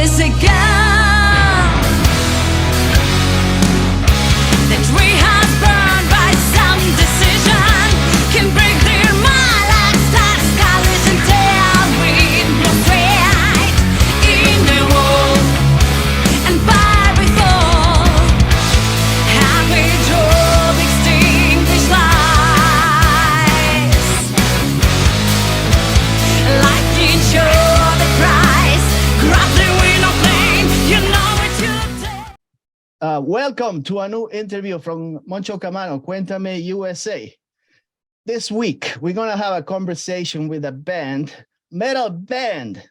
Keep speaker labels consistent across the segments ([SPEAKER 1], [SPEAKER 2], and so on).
[SPEAKER 1] is a gun. The tree has burned by some decision, can break their mind like stars, colors and tell with no threat in the world and by before. Happy drove extinguished lights, like each other prize. Grab the window plane, you know what you take.
[SPEAKER 2] Welcome to a new interview from Moncho Camano, Cuentame, USA. This week, we're going to have a conversation with a band, metal band,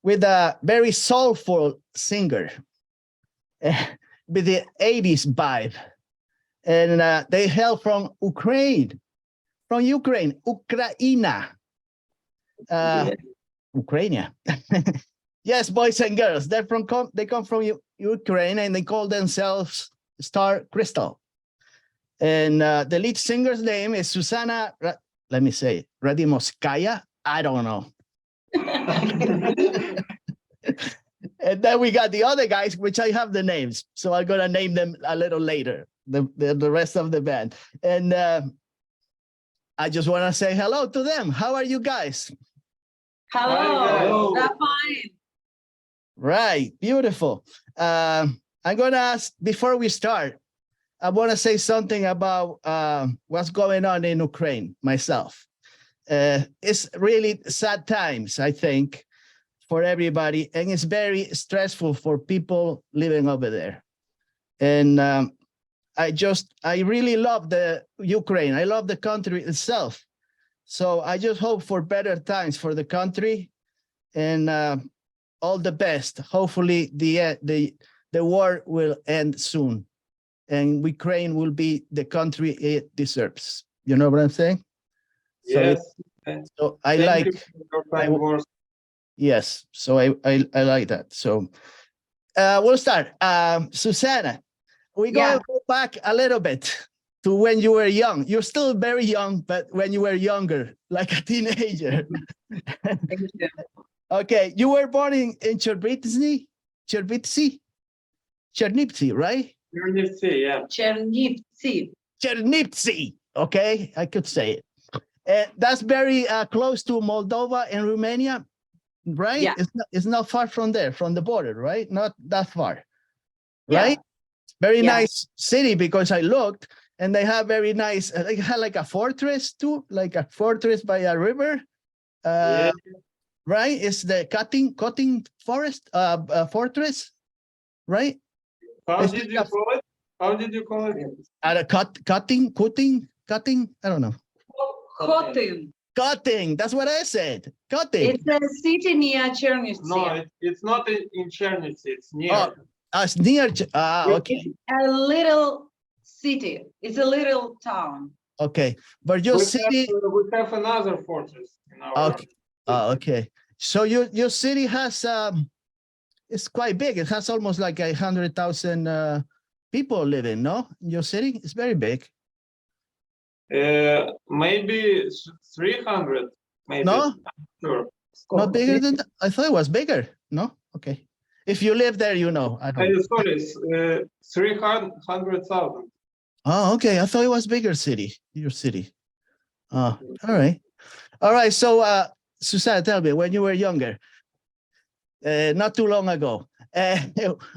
[SPEAKER 2] with a very soulful singer with the 80s vibe. And they hail from Ukraine, Ukraina. Ukraine. Yes, boys and girls, they come from Ukraine, and they call themselves Star Crystal. And the lead singer's name is Susanna, let me say, Radimovskaya. I don't know. And then we got the other guys, which I have the names, so I'm gonna name them a little later. The rest of the band, and I just want to say hello to them. How are you guys?
[SPEAKER 3] Hello. That's fine.
[SPEAKER 2] Right, beautiful. I'm gonna ask, before we start, I want to say something about what's going on in Ukraine myself. It's really sad times, I think, for everybody, and it's very stressful for people living over there. And I really love the Ukraine. I love the country itself. So I just hope for better times for the country, and all the best. Hopefully the war will end soon, and Ukraine will be the country it deserves. You know what I'm saying?
[SPEAKER 4] Yes.
[SPEAKER 2] So I
[SPEAKER 4] Thank
[SPEAKER 2] like.
[SPEAKER 4] you for your kind words.
[SPEAKER 2] Yes. So I like that. So we'll start. Susanna, we're going to go back a little bit to when you were young. You're still very young, but when you were younger, like a teenager.
[SPEAKER 3] Thank you.
[SPEAKER 2] Okay, you were born in Chernivtsi, right?
[SPEAKER 4] Chernivtsi, yeah.
[SPEAKER 3] Chernivtsi.
[SPEAKER 2] Chernivtsi. Okay, I could say it. That's very close to Moldova and Romania, right?
[SPEAKER 3] Yeah.
[SPEAKER 2] It's not far from there, from the border, right? Not that far,
[SPEAKER 3] Yeah.
[SPEAKER 2] right? Very
[SPEAKER 3] Yeah.
[SPEAKER 2] nice city, because I looked, and they have very nice. They had like a fortress too, like a fortress by a river.
[SPEAKER 4] Yeah.
[SPEAKER 2] Right? It's the cutting forest fortress, right?
[SPEAKER 4] How
[SPEAKER 2] It's
[SPEAKER 4] did
[SPEAKER 2] like
[SPEAKER 4] you call it? How did you call it?
[SPEAKER 2] At a cutting. I don't know.
[SPEAKER 3] Khotin.
[SPEAKER 2] Cutting. That's what I said. Cutting.
[SPEAKER 3] It's a city near Chernivtsi.
[SPEAKER 4] No, it's not in Chernivtsi. It's near.
[SPEAKER 2] Oh, it's near. Okay.
[SPEAKER 3] It's a little city. It's a little town.
[SPEAKER 2] Okay. But your city.
[SPEAKER 4] We have another fortress in our.
[SPEAKER 2] Okay. Okay. So your city has it's quite big. It has almost like 100,000 people living. No, your city is very big.
[SPEAKER 4] Maybe 300. Maybe.
[SPEAKER 2] No,
[SPEAKER 4] Sure.
[SPEAKER 2] not bigger than that. I thought it was bigger. No, okay. If you live there, you know. I don't.
[SPEAKER 4] Sorry, it's 300,000.
[SPEAKER 2] Oh, okay. I thought it was bigger city. Your city. Oh, all right. So, Susanna, tell me, when you were younger, not too long ago,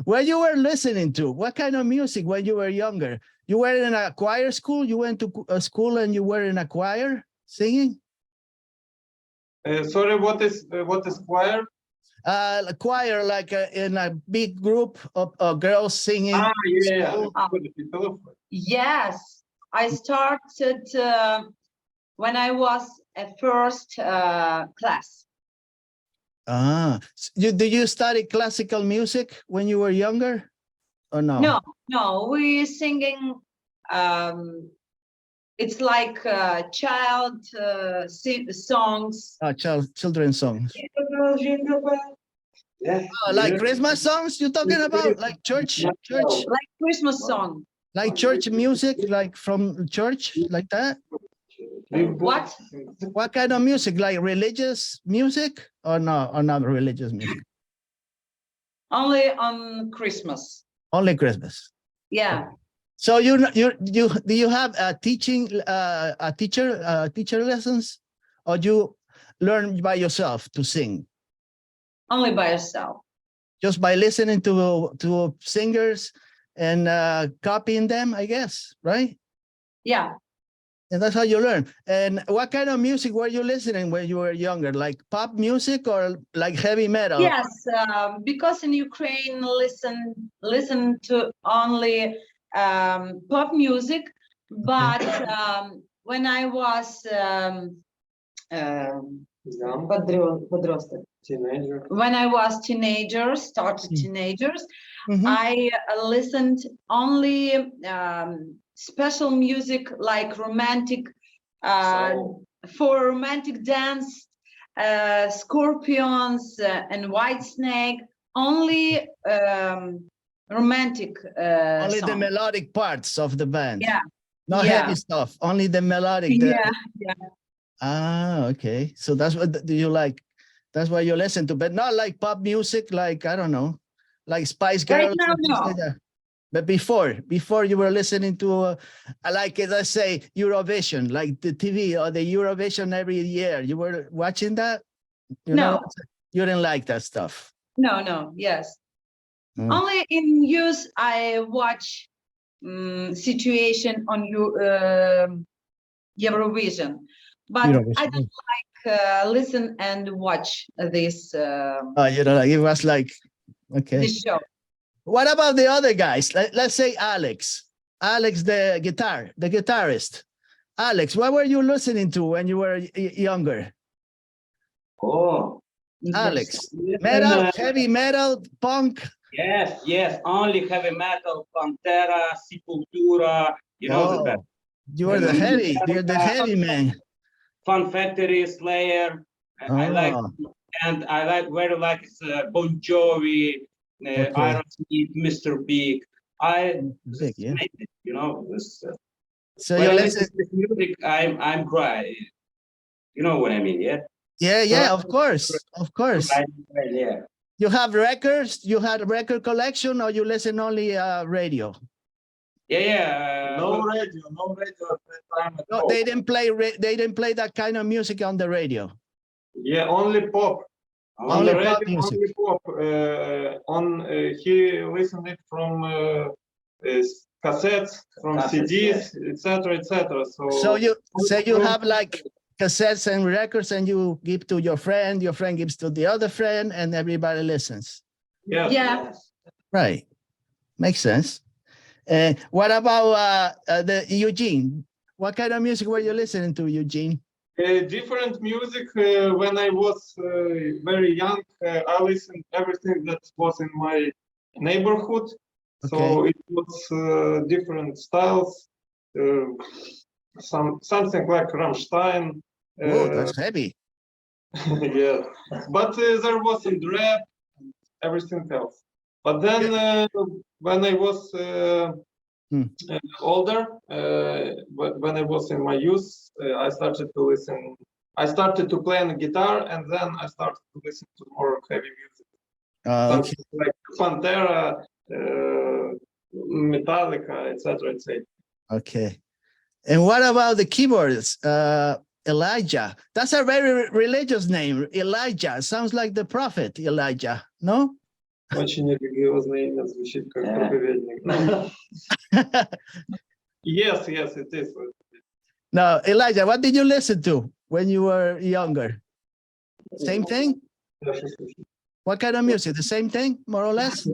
[SPEAKER 2] what you were listening to, what kind of music when you were younger? You were in a choir school? You went to a school and you were in a choir singing?
[SPEAKER 4] Sorry, what is choir?
[SPEAKER 2] A choir, like in a big group of girls singing.
[SPEAKER 4] Ah, yeah.
[SPEAKER 3] Yes, I started when I was at first class.
[SPEAKER 2] Did you study classical music when you were younger, or no?
[SPEAKER 3] No, we singing. It's like child songs.
[SPEAKER 2] Children's songs.
[SPEAKER 4] Yeah.
[SPEAKER 2] Like Christmas songs you're talking about? Like church,
[SPEAKER 3] Like Christmas song.
[SPEAKER 2] like church music, like from church, like that?
[SPEAKER 3] What?
[SPEAKER 2] What kind of music? Like religious music or no? Or not religious music?
[SPEAKER 3] Only on Christmas.
[SPEAKER 2] Only Christmas.
[SPEAKER 3] Yeah.
[SPEAKER 2] So you do you have a teacher lessons, or you learn by yourself to sing
[SPEAKER 3] Only by yourself.
[SPEAKER 2] just by listening to singers and copying them, I guess, right?
[SPEAKER 3] Yeah.
[SPEAKER 2] And that's how you learn. And what kind of music were you listening when you were younger? Like pop music or like heavy metal?
[SPEAKER 3] Yes, because in Ukraine, listen to only pop music. But when I was
[SPEAKER 4] Young
[SPEAKER 3] подросток,
[SPEAKER 4] teenager.
[SPEAKER 3] when I was teenagers,
[SPEAKER 2] Mhm.
[SPEAKER 3] I listened only special music like romantic,
[SPEAKER 4] So,
[SPEAKER 3] for romantic dance, Scorpions and White Snake. Only romantic
[SPEAKER 2] Only the
[SPEAKER 3] songs.
[SPEAKER 2] melodic parts of the band.
[SPEAKER 3] Yeah.
[SPEAKER 2] Not
[SPEAKER 3] Yeah.
[SPEAKER 2] heavy stuff. Only the melodic.
[SPEAKER 3] Yeah.
[SPEAKER 2] Ah, okay. So that's what do you like? That's what you listen to, but not like pop music, like I don't know, like Spice
[SPEAKER 3] Right
[SPEAKER 2] Girls
[SPEAKER 3] now,
[SPEAKER 2] or things
[SPEAKER 3] no.
[SPEAKER 2] like that. But before you were listening to, like let's say Eurovision, like the TV or the Eurovision every year. You were watching that? You know,
[SPEAKER 3] No.
[SPEAKER 2] you didn't like that stuff.
[SPEAKER 3] No. Yes.
[SPEAKER 2] Mm.
[SPEAKER 3] Only in use I watch situation on Eurovision, but I don't listen and watch this
[SPEAKER 2] Oh, you know, like it was like okay.
[SPEAKER 3] this show.
[SPEAKER 2] What about the other guys? Let's say Alex, the guitarist. Alex, what were you listening to when you were younger?
[SPEAKER 5] Oh,
[SPEAKER 2] Alex,
[SPEAKER 5] listen,
[SPEAKER 2] metal, heavy metal, punk.
[SPEAKER 5] yes, only heavy metal, Pantera, Sepultura, you know the band.
[SPEAKER 2] Oh, you were the heavy, you're the heavy man.
[SPEAKER 5] Fun Factory, Slayer. I like,
[SPEAKER 2] Oh,
[SPEAKER 5] and I very like Bon Jovi,
[SPEAKER 2] Okay.
[SPEAKER 5] Aerosmith, Mr. Big.
[SPEAKER 2] Big, yeah.
[SPEAKER 5] You know, this,
[SPEAKER 2] So
[SPEAKER 5] when
[SPEAKER 2] you
[SPEAKER 5] I
[SPEAKER 2] listen.
[SPEAKER 5] listen to this music, I'm cry. You know what I mean, yeah?
[SPEAKER 2] Yeah, of course.
[SPEAKER 5] Yeah.
[SPEAKER 2] You have records, you had a record collection, or you listen only radio?
[SPEAKER 5] Yeah.
[SPEAKER 4] no radio at that time at
[SPEAKER 2] No,
[SPEAKER 4] all.
[SPEAKER 2] they didn't play that kind of music on the radio.
[SPEAKER 4] Yeah, only pop. On
[SPEAKER 2] Only
[SPEAKER 4] the
[SPEAKER 2] pop
[SPEAKER 4] radio,
[SPEAKER 2] music.
[SPEAKER 4] only pop. He listened it from cassettes, from
[SPEAKER 5] Cassettes,
[SPEAKER 4] CDs, etc.
[SPEAKER 2] So you have like cassettes and records, and you give to your friend gives to the other friend, and everybody listens.
[SPEAKER 4] Yes.
[SPEAKER 3] Yeah.
[SPEAKER 2] Right. Makes sense. What about the Eugene? What kind of music were you listening to, Eugene?
[SPEAKER 4] Different music. When I was very young, I listened everything that was in my neighborhood. So it was different styles. Something like Rammstein.
[SPEAKER 2] Oh, that's heavy.
[SPEAKER 4] Yeah, but there wasn't rap, everything else. But then when I was older, when I was in my youth, I started to listen. I started to play on the guitar, and then I started to listen to more heavy music. Something like Pantera, Metallica, etc.
[SPEAKER 2] Okay. And what about the keyboards? Elijah. That's a very religious name. Elijah. Sounds like the prophet Elijah, no?
[SPEAKER 4] Очень религиозное имя, звучит как проповедник. Yes, it is.
[SPEAKER 2] No, Elijah, what did you listen to when you were younger? Same thing? What kind of music? The same thing, more or less?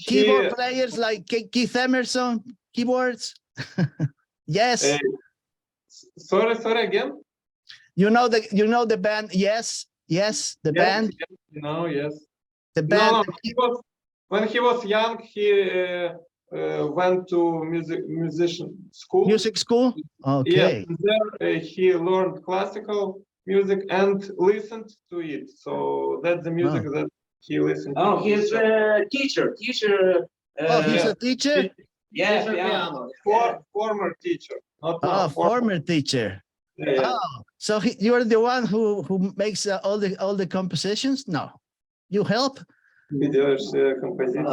[SPEAKER 2] Keyboard players like Keith Emerson, keyboards? Yes.
[SPEAKER 4] Sorry again.
[SPEAKER 2] You know the band? Yes, the band.
[SPEAKER 4] Yes.
[SPEAKER 2] The band.
[SPEAKER 4] No, when he was young, he went to musician school.
[SPEAKER 2] Music school. Okay.
[SPEAKER 4] Yes, and there he learned classical music and listened to it. So that's the music that he listened to.
[SPEAKER 5] Oh, he's a teacher.
[SPEAKER 2] Oh, he's a teacher?
[SPEAKER 5] Yeah.
[SPEAKER 4] Former teacher. Not
[SPEAKER 2] Oh,
[SPEAKER 4] now,
[SPEAKER 2] former teacher.
[SPEAKER 4] Yeah.
[SPEAKER 2] Oh, so you're the one who makes all the compositions? No, you help?
[SPEAKER 4] Ты делаешь композиции?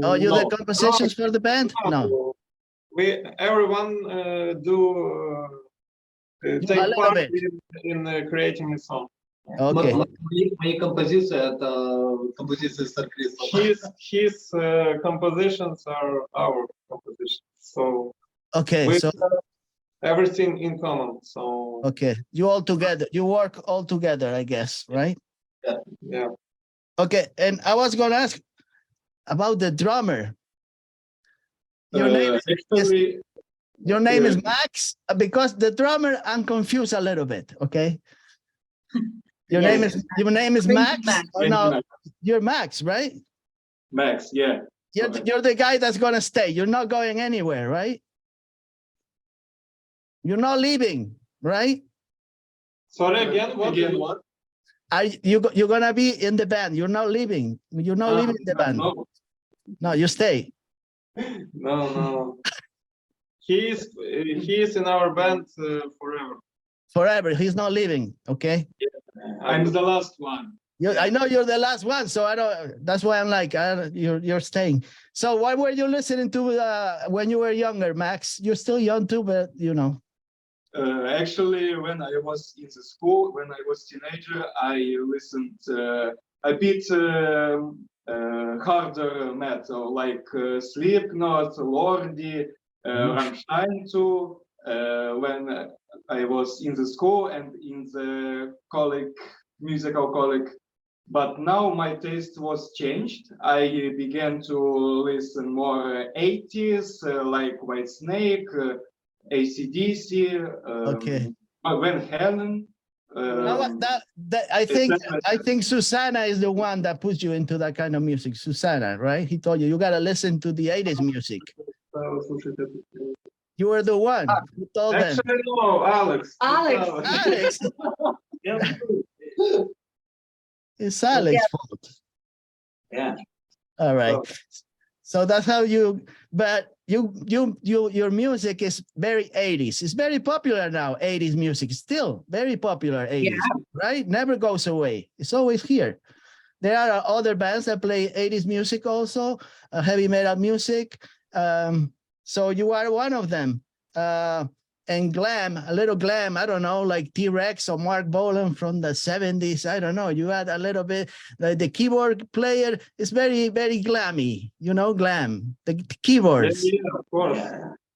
[SPEAKER 2] Oh, you the
[SPEAKER 4] No.
[SPEAKER 2] compositions for the band? No,
[SPEAKER 4] Everyone
[SPEAKER 2] a
[SPEAKER 4] take
[SPEAKER 2] little
[SPEAKER 4] part
[SPEAKER 2] bit.
[SPEAKER 4] in creating a song.
[SPEAKER 2] Okay.
[SPEAKER 6] Мои композиции это композиции с оркестром.
[SPEAKER 4] His compositions are our compositions. So
[SPEAKER 2] Okay,
[SPEAKER 4] we
[SPEAKER 2] so
[SPEAKER 4] have everything in common. So
[SPEAKER 2] okay, you all together, you work all together, I guess, right?
[SPEAKER 4] yeah.
[SPEAKER 2] Okay, and I was gonna ask about the drummer. Your name is
[SPEAKER 4] Actually,
[SPEAKER 2] your name is Max? Because the drummer, I'm confused a little bit. Okay. Your
[SPEAKER 3] Yes.
[SPEAKER 2] name is Max?
[SPEAKER 3] Max.
[SPEAKER 2] Or no, you're Max, right?
[SPEAKER 5] Max, yeah.
[SPEAKER 2] You're the guy that's gonna stay. You're not going anywhere, right? You're not leaving, right?
[SPEAKER 4] sorry again. What?
[SPEAKER 2] Are you're gonna be in the band? You're not leaving. You're not leaving the band. No, you stay.
[SPEAKER 4] No. He is in our band forever.
[SPEAKER 2] Forever. He's not leaving. Okay.
[SPEAKER 5] I'm the last one.
[SPEAKER 2] I know you're the last one, so I don't. That's why I'm like, you're staying. So, what were you listening to when you were younger, Max? You're still young too, but you know.
[SPEAKER 5] Actually, when I was in the school, when I was teenager, I listened a bit harder metal, like Slipknot, Lordi, Rammstein too. When I was in the school and in the musical college. But now my taste was changed. I began to listen more 80s, like Whitesnake, AC/DC,
[SPEAKER 2] Okay.
[SPEAKER 5] Van Halen.
[SPEAKER 2] I think Susanna is the one that puts you into that kind of music. Susanna, right? He told you gotta listen to the 80s music. You were the one who told them.
[SPEAKER 4] Actually, no, Alex.
[SPEAKER 2] Alex,
[SPEAKER 5] Yeah.
[SPEAKER 2] it's Alex's fault.
[SPEAKER 5] Yeah.
[SPEAKER 2] All right. So that's how but your music is very 80s. It's very popular now, 80s music. Still very popular 80s, right? Never goes away. It's always here. There are other bands that play 80s music also, heavy metal music. So you are one of them. And glam, a little glam, I don't know, like T-Rex or Mark Bolan from the 70s. I don't know. You had a little bit, like the keyboard player is very, very glammy, you know, glam, the keyboards.
[SPEAKER 4] Yeah, of course.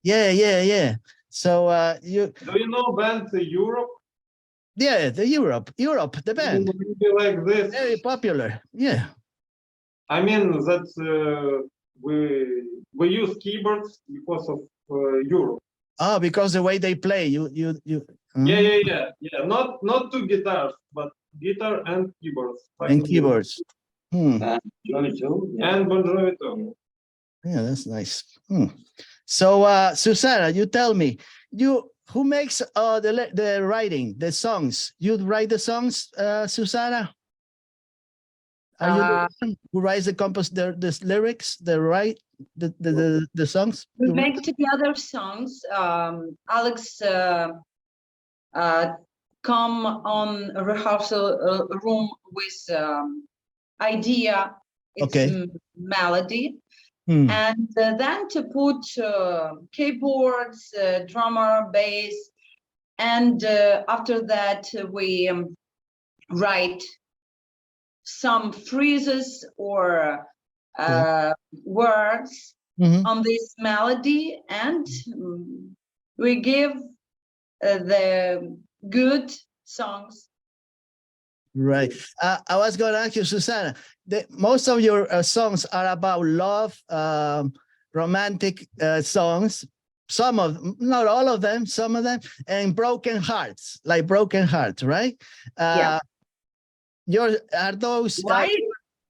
[SPEAKER 2] Yeah. So
[SPEAKER 4] Do you know band Europe?
[SPEAKER 2] yeah, the Europe, the band.
[SPEAKER 4] Maybe like this.
[SPEAKER 2] Very popular. Yeah.
[SPEAKER 4] I mean that we use keyboards because of Europe.
[SPEAKER 2] Oh, because the way they play, you.
[SPEAKER 4] Yeah. Not two guitars, but guitar and keyboards. Like
[SPEAKER 2] And keyboards.
[SPEAKER 4] And Bon Jovi too.
[SPEAKER 2] Yeah, that's nice. So, Susanna, you tell me, who makes the writing, the songs? You write the songs, Susanna? Are you the one who writes the lyrics, the songs?
[SPEAKER 3] We make together songs. Alex come on a rehearsal room with idea, it's melody, and then to put keyboards, drummer, bass, and after that we write some phrases or words on this melody, and we give the good songs.
[SPEAKER 2] Right. I was going to ask you, Susanna, most of your songs are about love, romantic songs. Some of them, not all of them, some of them, and broken hearts, like broken hearts, right?
[SPEAKER 3] Yeah.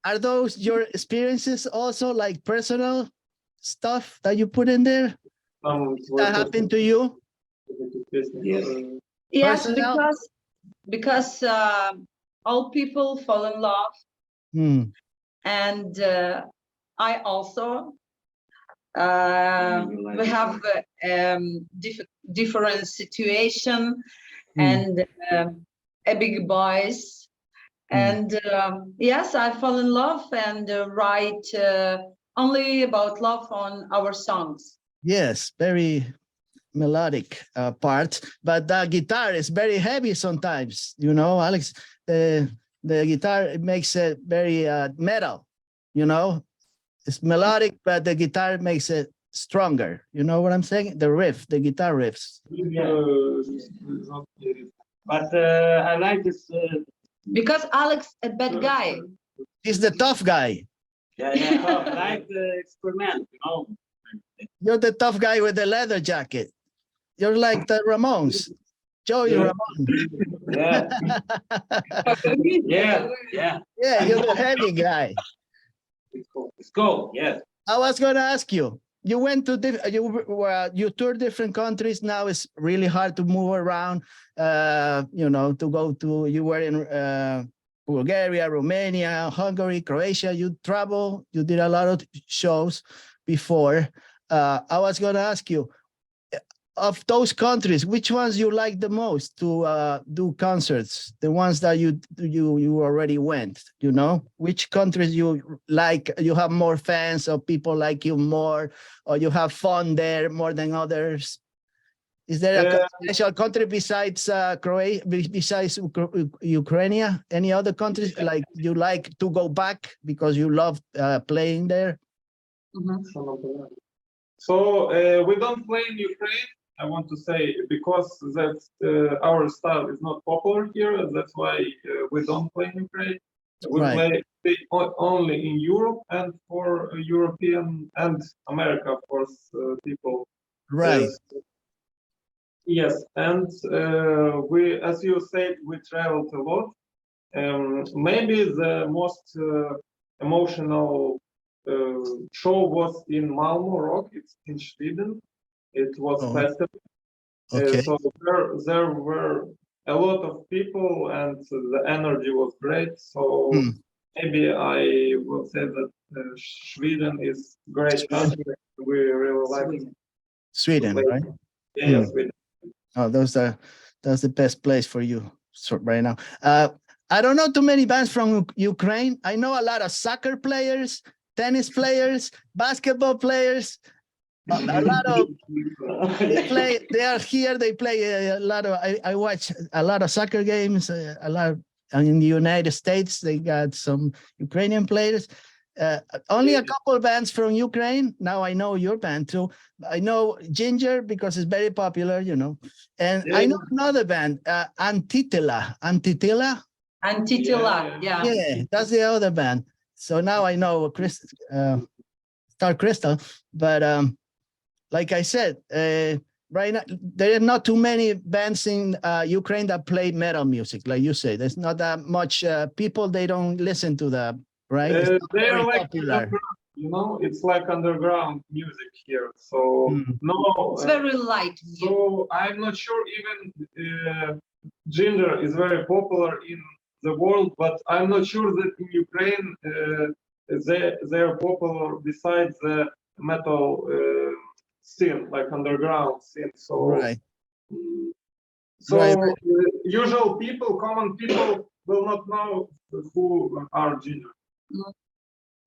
[SPEAKER 2] Are those your experiences also, like personal stuff that you put in there that happened to you?
[SPEAKER 3] Yes,
[SPEAKER 2] Personal?
[SPEAKER 3] because all people fall in love, and I also we have different situation, and a big boys. And yes, I fall in love and write only about love on our songs.
[SPEAKER 2] Yes, very melodic part, but the guitar is very heavy sometimes. You know, Alex, the guitar, it makes it very metal. You know, it's melodic, but the guitar makes it stronger. You know what I'm saying? The riff, the guitar riffs.
[SPEAKER 5] But I like this.
[SPEAKER 3] Because Alex a bad guy.
[SPEAKER 2] He's the tough guy.
[SPEAKER 5] Yeah. I like the experiment, you know.
[SPEAKER 2] You're the tough guy with the leather jacket. You're like the Ramones, Joey Ramone.
[SPEAKER 5] Yeah. Yeah.
[SPEAKER 2] Yeah, you're the heavy guy.
[SPEAKER 5] It's cool. Yes.
[SPEAKER 2] I was going to ask you. You went to you toured different countries. Now it's really hard to move around. You know, to go to. You were in Bulgaria, Romania, Hungary, Croatia. You travel. You did a lot of shows before. I was going to ask you, of those countries, which ones you like the most to do concerts? The ones that you already went, you know? Which countries you like, you have more fans or people like you more, or you have fun there more than others? Is there a special country besides Croatia, besides Ukraine? Any other countries like you like to go back because you love playing there?
[SPEAKER 4] So we don't play in Ukraine. I want to say because that's our style is not popular here. That's why we don't play in Ukraine. We play only in Europe and for European and America, of course, people.
[SPEAKER 2] Right.
[SPEAKER 4] Yes, and we, as you said, we traveled a lot. Maybe the most emotional show was in Malmö Rock. It's in Sweden. It was festival.
[SPEAKER 2] Okay.
[SPEAKER 4] So there were a lot of people and the energy was great. So maybe I will say that Sweden is great country. We really like it.
[SPEAKER 2] Sweden, right?
[SPEAKER 4] Yeah, Sweden.
[SPEAKER 2] Oh, that's the best place for you right now. I don't know too many bands from Ukraine. I know a lot of soccer players, tennis players, basketball players. A lot of they are here. They play a lot of. I watch a lot of soccer games. A lot in the United States. They got some Ukrainian players. Only a couple of bands from Ukraine. Now I know your band too. I know Ginger because it's very popular, you know. And I know another band, Antitila.
[SPEAKER 3] Yeah.
[SPEAKER 2] Yeah, that's the other band. So now I know Star Crystal, but like I said, right now there are not too many bands in Ukraine that play metal music, like you say. There's not that much people. They don't listen to that, right?
[SPEAKER 4] They're like popular. You know, it's like underground music here. So no,
[SPEAKER 3] it's very light.
[SPEAKER 4] So I'm not sure even Ginger is very popular in the world, but I'm not sure that in Ukraine they are popular besides the metal scene, like underground scene. So usual people, common people will not know who are Ginger.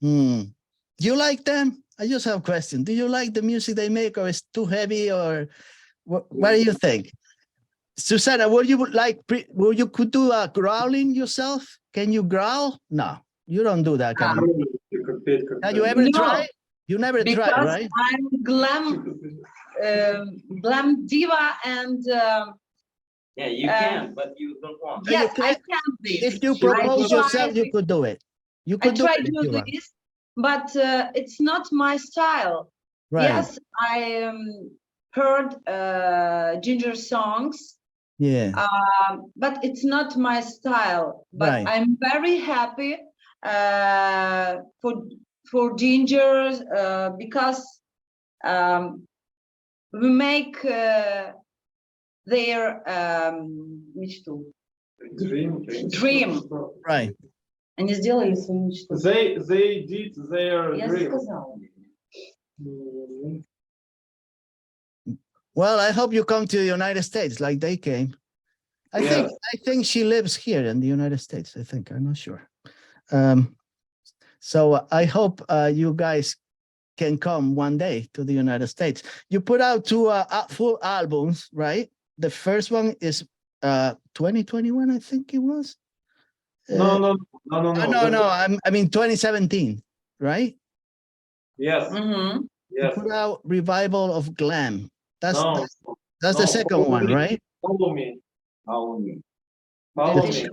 [SPEAKER 2] Do you like them? I just have a question. Do you like the music they make, or is it too heavy, or what do you think? Susanna, would you could do a growling yourself? Can you growl? No, you don't do that. Have you ever tried? You never tried, right?
[SPEAKER 3] I'm glam diva, and
[SPEAKER 5] yeah, you can, but you don't want.
[SPEAKER 3] Yes, I can.
[SPEAKER 2] If you propose yourself, you could do it. You could
[SPEAKER 3] try to do this, but it's not my style.
[SPEAKER 2] Right.
[SPEAKER 3] Yes, I heard Ginger songs.
[SPEAKER 2] Yeah.
[SPEAKER 3] But it's not my style. But I'm very happy for Ginger because we make their dream.
[SPEAKER 2] Right.
[SPEAKER 3] Они сделали свою мечту.
[SPEAKER 4] They did their dream.
[SPEAKER 2] Well, I hope you come to the United States like they came. I think she lives here in the United States. I think, I'm not sure. So I hope you guys can come one day to the United States. You put out 2 full albums, right? The first one is 2021, I think it was.
[SPEAKER 4] No.
[SPEAKER 2] I mean 2017, right?
[SPEAKER 4] Yes.
[SPEAKER 3] Mm-hmm.
[SPEAKER 2] You
[SPEAKER 4] Yes.
[SPEAKER 2] put out Revival of Glam. That's
[SPEAKER 4] No.
[SPEAKER 2] the second one, right?
[SPEAKER 4] Follow me.
[SPEAKER 5] Follow me.
[SPEAKER 4] Follow me.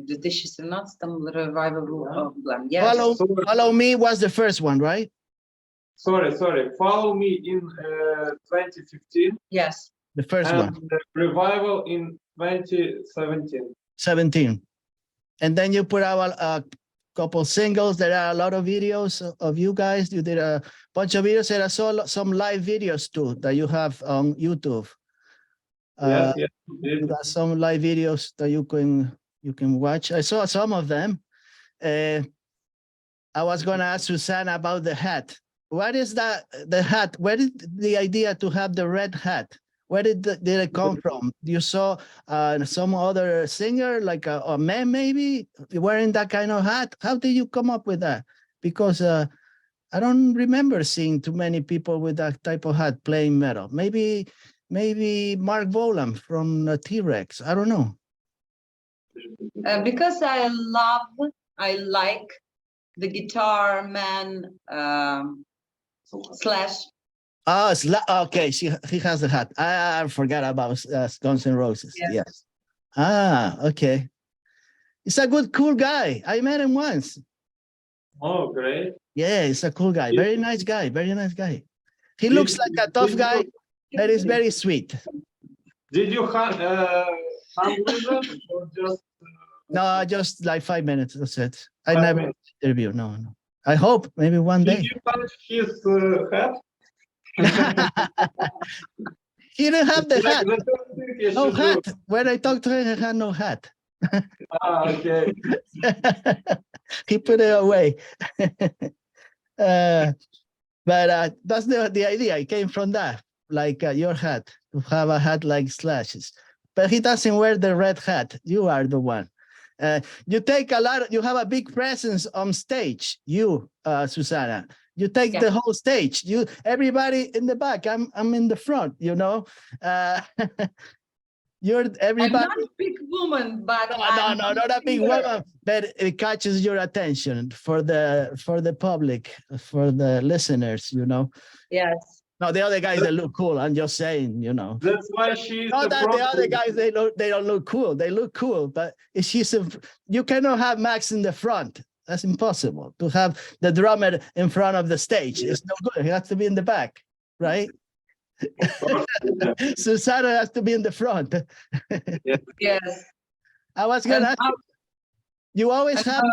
[SPEAKER 3] 2017 revival of glam. Yes.
[SPEAKER 2] Follow Me was the first one, right?
[SPEAKER 4] Sorry. Follow me in 2015
[SPEAKER 3] Yes.
[SPEAKER 2] The first
[SPEAKER 4] and
[SPEAKER 2] one,
[SPEAKER 4] the revival in 2017.
[SPEAKER 2] 17. And then you put out a couple singles. There are a lot of videos of you guys. You did a bunch of videos, and I saw some live videos too that you have on YouTube.
[SPEAKER 4] Yes.
[SPEAKER 2] You got some live videos that you can watch. I saw some of them. I was gonna ask Susanna about the hat. What is that? The hat? Where did the idea to have the red hat? Where did it come from? You saw some other singer, like a man maybe, wearing that kind of hat? How did you come up with that? Because I don't remember seeing too many people with that type of hat playing metal. Maybe Mark Volam from T-Rex. I don't know.
[SPEAKER 3] Because I like the guitar man Slash.
[SPEAKER 2] Oh, okay. He has the hat. I forgot about Guns N' Roses. Yes. Ah, okay. He's a cool guy. I met him once.
[SPEAKER 4] Oh, great.
[SPEAKER 2] Yeah, he's a cool guy. Very nice guy. Very nice guy. He looks like a tough guy, but he's very sweet.
[SPEAKER 4] Did you hang with them or just?
[SPEAKER 2] No, just like 5 minutes. That's it. I
[SPEAKER 4] 5
[SPEAKER 2] never
[SPEAKER 4] minutes.
[SPEAKER 2] interview. No. I hope maybe one day.
[SPEAKER 4] Did you touch his hat?
[SPEAKER 2] He didn't have the hat.
[SPEAKER 4] Like the first thing you
[SPEAKER 2] No
[SPEAKER 4] should do.
[SPEAKER 2] hat. When I talked to him, he had no hat.
[SPEAKER 4] Okay.
[SPEAKER 2] He put it away. But that's the idea. It came from that, like your hat, to have a hat like Slash's. But he doesn't wear the red hat. You are the one. You take you have a big presence on stage, you, Susanna. You take the whole stage. Everybody in the back. I'm in the front, you know. You're everybody.
[SPEAKER 3] I'm not a big woman, but
[SPEAKER 2] No, not a big woman, but it catches your attention for the public, for the listeners, you know.
[SPEAKER 3] Yes.
[SPEAKER 2] No, the other guys, they look cool. I'm just saying, you know.
[SPEAKER 4] That's why she's
[SPEAKER 2] Not that the
[SPEAKER 4] front
[SPEAKER 2] other guys, they don't look cool. They look cool, but you cannot have Max in the front. That's impossible. To have the drummer in front of the stage, it's no good. He has to be in the back, right? Susanna has to be in the front.
[SPEAKER 3] Yes.
[SPEAKER 2] I was gonna ask you always have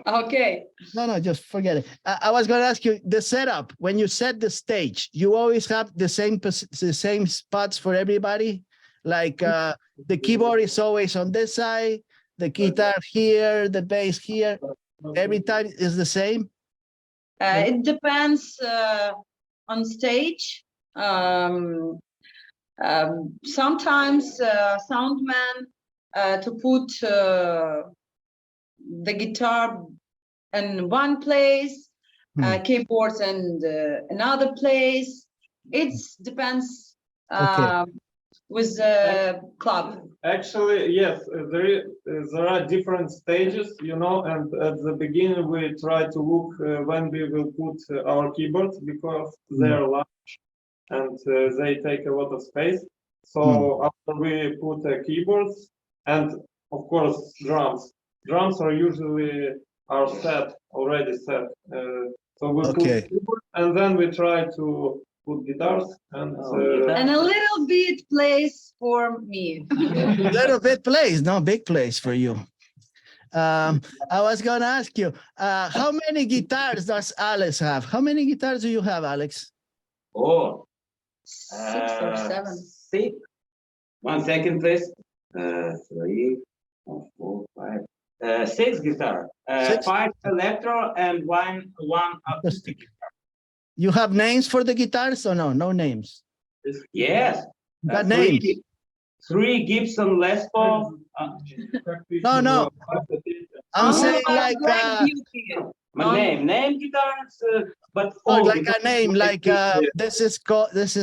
[SPEAKER 3] Okay.
[SPEAKER 2] No, just forget it. I was gonna ask you the setup. When you set the stage, you always have the same spots for everybody? Like the keyboard is always on this side, the guitar here, the bass here. Every time is the same?
[SPEAKER 3] It depends on stage. Sometimes sound man to put the guitar in one place, keyboards and another place. It depends with the club.
[SPEAKER 4] Actually, yes, there are different stages, you know, and at the beginning we try to look when we will put our keyboards because they're large and they take a lot of space. So after we put keyboards and of course drums are usually already set. So we put keyboards and then we try to put guitars and
[SPEAKER 3] a little bit place for me.
[SPEAKER 2] Little bit place, no big place for you. I was gonna ask you, how many guitars does Alex have? How many guitars do you have, Alex?
[SPEAKER 5] Oh,
[SPEAKER 3] 6 or 7.
[SPEAKER 5] 6. 1 second, please. 3, 4, 5. 6 guitar. 5 electro and one acoustic.
[SPEAKER 2] You have names for the guitars or no? No names.
[SPEAKER 5] Yes.
[SPEAKER 2] Got names.
[SPEAKER 7] 3 Gibson Les Paul.
[SPEAKER 2] No. I'm
[SPEAKER 3] Only
[SPEAKER 2] saying
[SPEAKER 3] my
[SPEAKER 2] like
[SPEAKER 3] Black Beauty.
[SPEAKER 7] Name guitars, but
[SPEAKER 2] oh,
[SPEAKER 7] all
[SPEAKER 2] like a name, like this is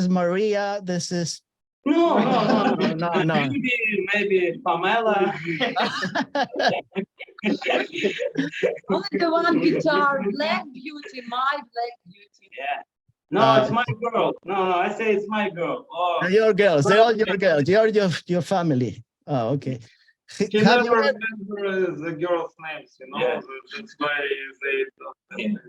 [SPEAKER 2] Maria, this is
[SPEAKER 7] no,
[SPEAKER 2] no.
[SPEAKER 7] maybe Pamela.
[SPEAKER 3] Only the one guitar, Black Beauty, my Black Beauty.
[SPEAKER 7] Yeah. No, it's my girl. No, I say it's my girl. Oh,
[SPEAKER 2] your girls, they're all your girls, your family. Oh, okay.
[SPEAKER 4] He
[SPEAKER 2] Have
[SPEAKER 4] never
[SPEAKER 2] you ever-
[SPEAKER 4] remember the girls' names, you know.
[SPEAKER 7] Yeah.
[SPEAKER 4] That's why they don't.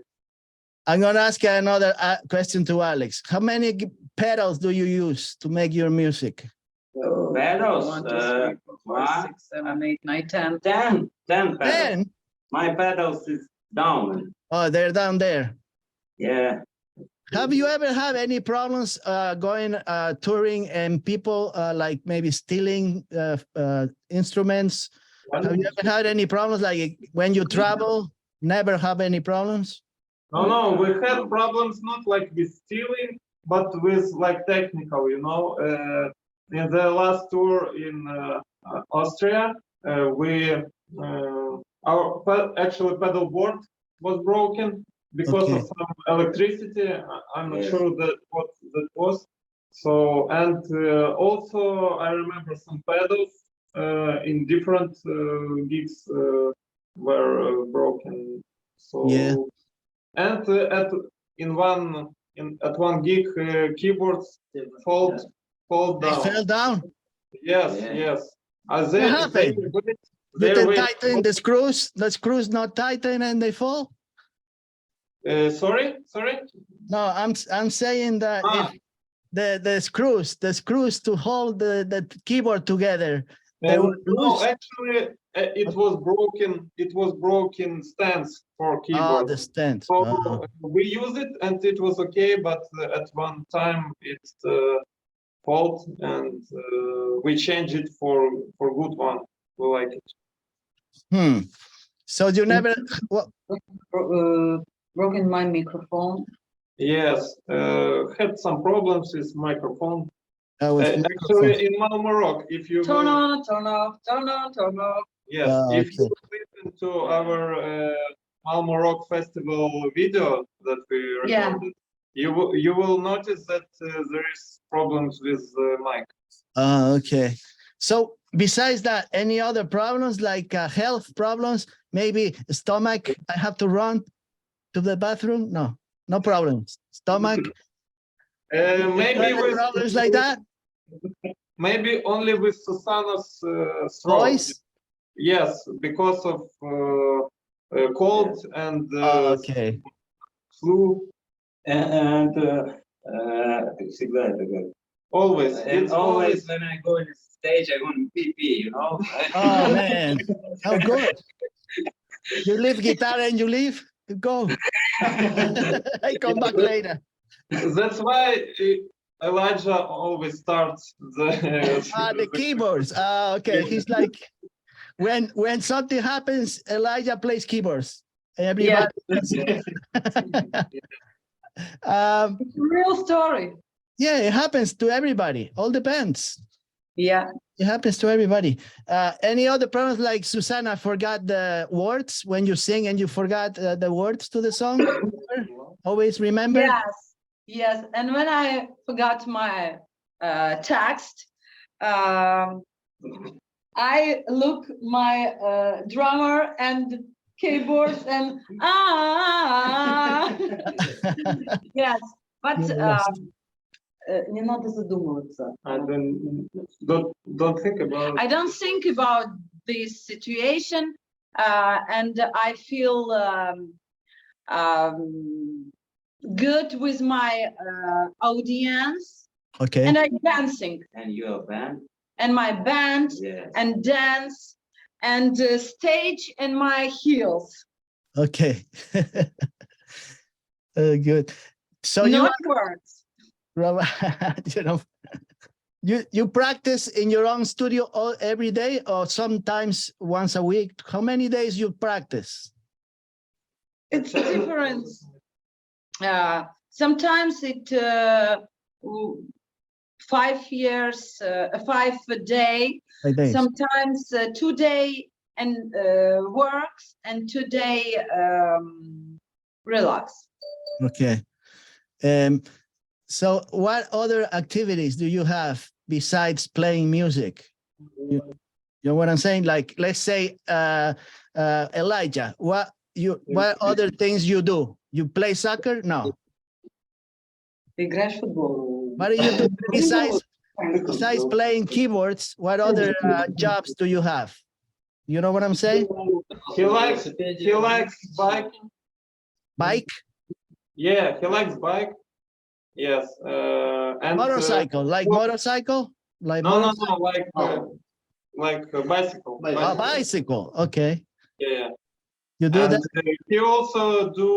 [SPEAKER 2] I'm gonna ask you another question to Alex. How many pedals do you use to make your music?
[SPEAKER 7] pedals.
[SPEAKER 3] 1, 2, 3, 4, 5, 6, 7, 8, 9, 10.
[SPEAKER 7] 10 pedals.
[SPEAKER 2] 10?
[SPEAKER 7] My pedals is down.
[SPEAKER 2] Oh, they're down there.
[SPEAKER 7] Yeah.
[SPEAKER 2] Have you ever had any problems going touring and people like maybe stealing instruments? Have you ever had any problems like when you travel? Never have any problems?
[SPEAKER 4] No, we had problems not like with stealing, but with like technical, you know. In the last tour in Austria, our actually pedal board was broken because of some electricity. I'm not sure what that was. So, and also I remember some pedals in different gigs were broken. So
[SPEAKER 2] Yeah.
[SPEAKER 4] and at one gig keyboards fall
[SPEAKER 2] They
[SPEAKER 4] down.
[SPEAKER 2] fell down.
[SPEAKER 4] Yes.
[SPEAKER 2] What happened? You didn't tighten the screws not tighten and they fall?
[SPEAKER 4] Sorry.
[SPEAKER 2] No, I'm saying that if the screws to hold the keyboard together. They were
[SPEAKER 4] No,
[SPEAKER 2] loose.
[SPEAKER 4] actually, it was broken. It was broken stands for
[SPEAKER 2] Oh,
[SPEAKER 4] keyboard.
[SPEAKER 2] the stand.
[SPEAKER 4] So we used it and it was okay, but at one time it fault and we changed it for good one. We like it.
[SPEAKER 2] So you never what?
[SPEAKER 3] Broken my microphone.
[SPEAKER 4] Yes, had some problems with microphone.
[SPEAKER 2] With
[SPEAKER 4] Actually,
[SPEAKER 2] microphone.
[SPEAKER 4] in Malmo Rock, if you
[SPEAKER 3] Turn on, turn off, turn on, turn off.
[SPEAKER 4] yes, if you listen to our Malmo Rock Festival video that we recorded, you will notice that there is problems with the mic.
[SPEAKER 2] Okay. So besides that, any other problems like health problems? Maybe stomach. I have to run to the bathroom. No problems. Stomach.
[SPEAKER 4] Maybe with
[SPEAKER 2] problems like that.
[SPEAKER 4] Maybe only with Susanna's throat.
[SPEAKER 2] Voice.
[SPEAKER 4] Yes, because of cold and
[SPEAKER 2] Okay.
[SPEAKER 4] flu.
[SPEAKER 7] And
[SPEAKER 4] Always.
[SPEAKER 7] it's always when I go on stage, I go on pee, you know.
[SPEAKER 2] Oh man, how good. You leave guitar and you leave. You go. I come back later.
[SPEAKER 4] That's why Elijah always starts
[SPEAKER 2] The keyboards. Okay. He's like, when something happens, Elijah plays keyboards. Everybody.
[SPEAKER 3] It's a real story.
[SPEAKER 2] Yeah, it happens to everybody. All the bands.
[SPEAKER 3] Yeah.
[SPEAKER 2] It happens to everybody. Any other problems like Susanna forgot the words when you sing and you forgot the words to the song? Always remember?
[SPEAKER 3] Yes. And when I forgot my text, I look my drummer and keyboards and yes, but не надо задумываться.
[SPEAKER 4] Don't think about it.
[SPEAKER 3] I don't think about this situation, and I feel good with my audience.
[SPEAKER 2] Okay.
[SPEAKER 3] And I'm dancing.
[SPEAKER 7] And your band.
[SPEAKER 3] And my band.
[SPEAKER 7] Yes.
[SPEAKER 3] And dance and stage and my heels.
[SPEAKER 2] Okay. Good. So
[SPEAKER 3] Not words.
[SPEAKER 2] You know, you practice in your own studio every day or sometimes once a week? How many days you practice?
[SPEAKER 3] It's different. Sometimes it 5 years, 5 day,
[SPEAKER 2] 5 days.
[SPEAKER 3] sometimes 2 day and works and 2 day relax.
[SPEAKER 2] Okay. So what other activities do you have besides playing music? You know what I'm saying? Like, let's say, Elijah, what other things you do? You play soccer? No.
[SPEAKER 7] Играешь в футбол?
[SPEAKER 2] What do you do besides playing keyboards? What other jobs do you have? You know what I'm saying?
[SPEAKER 4] He likes biking.
[SPEAKER 2] Bike,
[SPEAKER 4] Yeah, he likes bike. Yes. And
[SPEAKER 2] motorcycle, like motorcycle, like
[SPEAKER 4] no,
[SPEAKER 2] motorcycle?
[SPEAKER 4] like a bicycle.
[SPEAKER 2] A bicycle. Okay,
[SPEAKER 4] Yeah.
[SPEAKER 2] you do
[SPEAKER 4] And
[SPEAKER 2] that.
[SPEAKER 4] he also do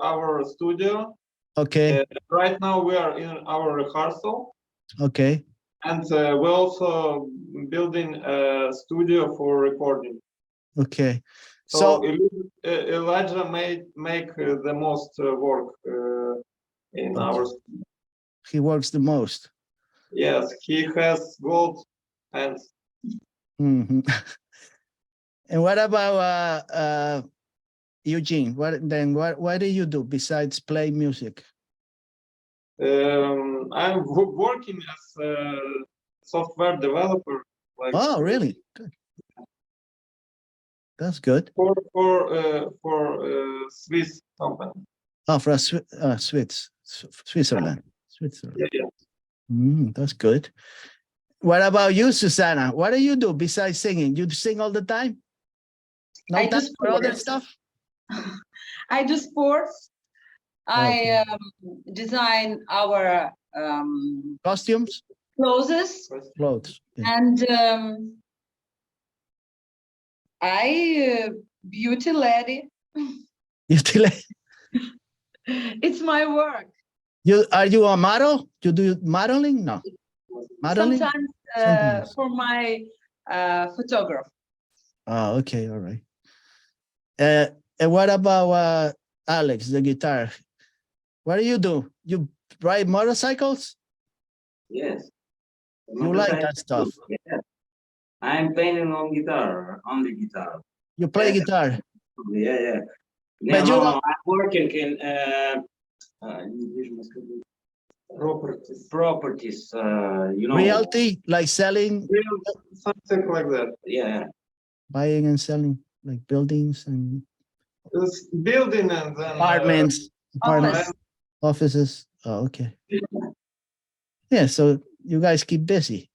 [SPEAKER 4] our studio.
[SPEAKER 2] Okay,
[SPEAKER 4] Right now we are in our rehearsal,
[SPEAKER 2] okay,
[SPEAKER 4] and we're also building a studio for recording.
[SPEAKER 2] okay.
[SPEAKER 4] So
[SPEAKER 2] So
[SPEAKER 4] Elijah make the most work in our.
[SPEAKER 2] he works the most.
[SPEAKER 4] Yes, he has gold hands.
[SPEAKER 2] Mhm. And what about Eugene? What do you do besides play music?
[SPEAKER 4] I'm working as a software developer. Like
[SPEAKER 2] Oh, really? Good. That's good.
[SPEAKER 4] for Swiss company.
[SPEAKER 2] Oh, for Switzerland.
[SPEAKER 4] Yeah, yeah.
[SPEAKER 2] That's good. What about you, Susanna? What do you do besides singing? You sing all the time? No
[SPEAKER 3] I do
[SPEAKER 2] time for other
[SPEAKER 3] sports.
[SPEAKER 2] stuff?
[SPEAKER 3] I do sports.
[SPEAKER 2] Okay.
[SPEAKER 3] I design our
[SPEAKER 2] Costumes?
[SPEAKER 3] clothes,
[SPEAKER 2] Clothes. Yeah.
[SPEAKER 3] and I beauty lady.
[SPEAKER 2] You still
[SPEAKER 3] It's my work.
[SPEAKER 2] are you a model? You do modeling? No. Modeling?
[SPEAKER 3] Sometimes
[SPEAKER 2] Sometimes.
[SPEAKER 3] for my photograph.
[SPEAKER 2] Oh, okay, all right. And what about Alex, the guitar? What do? You ride motorcycles?
[SPEAKER 7] Yes.
[SPEAKER 2] You like that stuff?
[SPEAKER 7] Yeah. I'm playing on the guitar.
[SPEAKER 2] You play
[SPEAKER 7] Yes.
[SPEAKER 2] guitar?
[SPEAKER 7] Yeah, yeah.
[SPEAKER 2] But you don't-
[SPEAKER 7] I'm working in properties, you know.
[SPEAKER 2] Realty, like selling,
[SPEAKER 4] Something like that.
[SPEAKER 7] Yeah.
[SPEAKER 2] buying and selling, like buildings and
[SPEAKER 4] It's building and then
[SPEAKER 2] apartments,
[SPEAKER 3] Office.
[SPEAKER 2] offices. Oh, okay. Yeah, so you guys keep busy.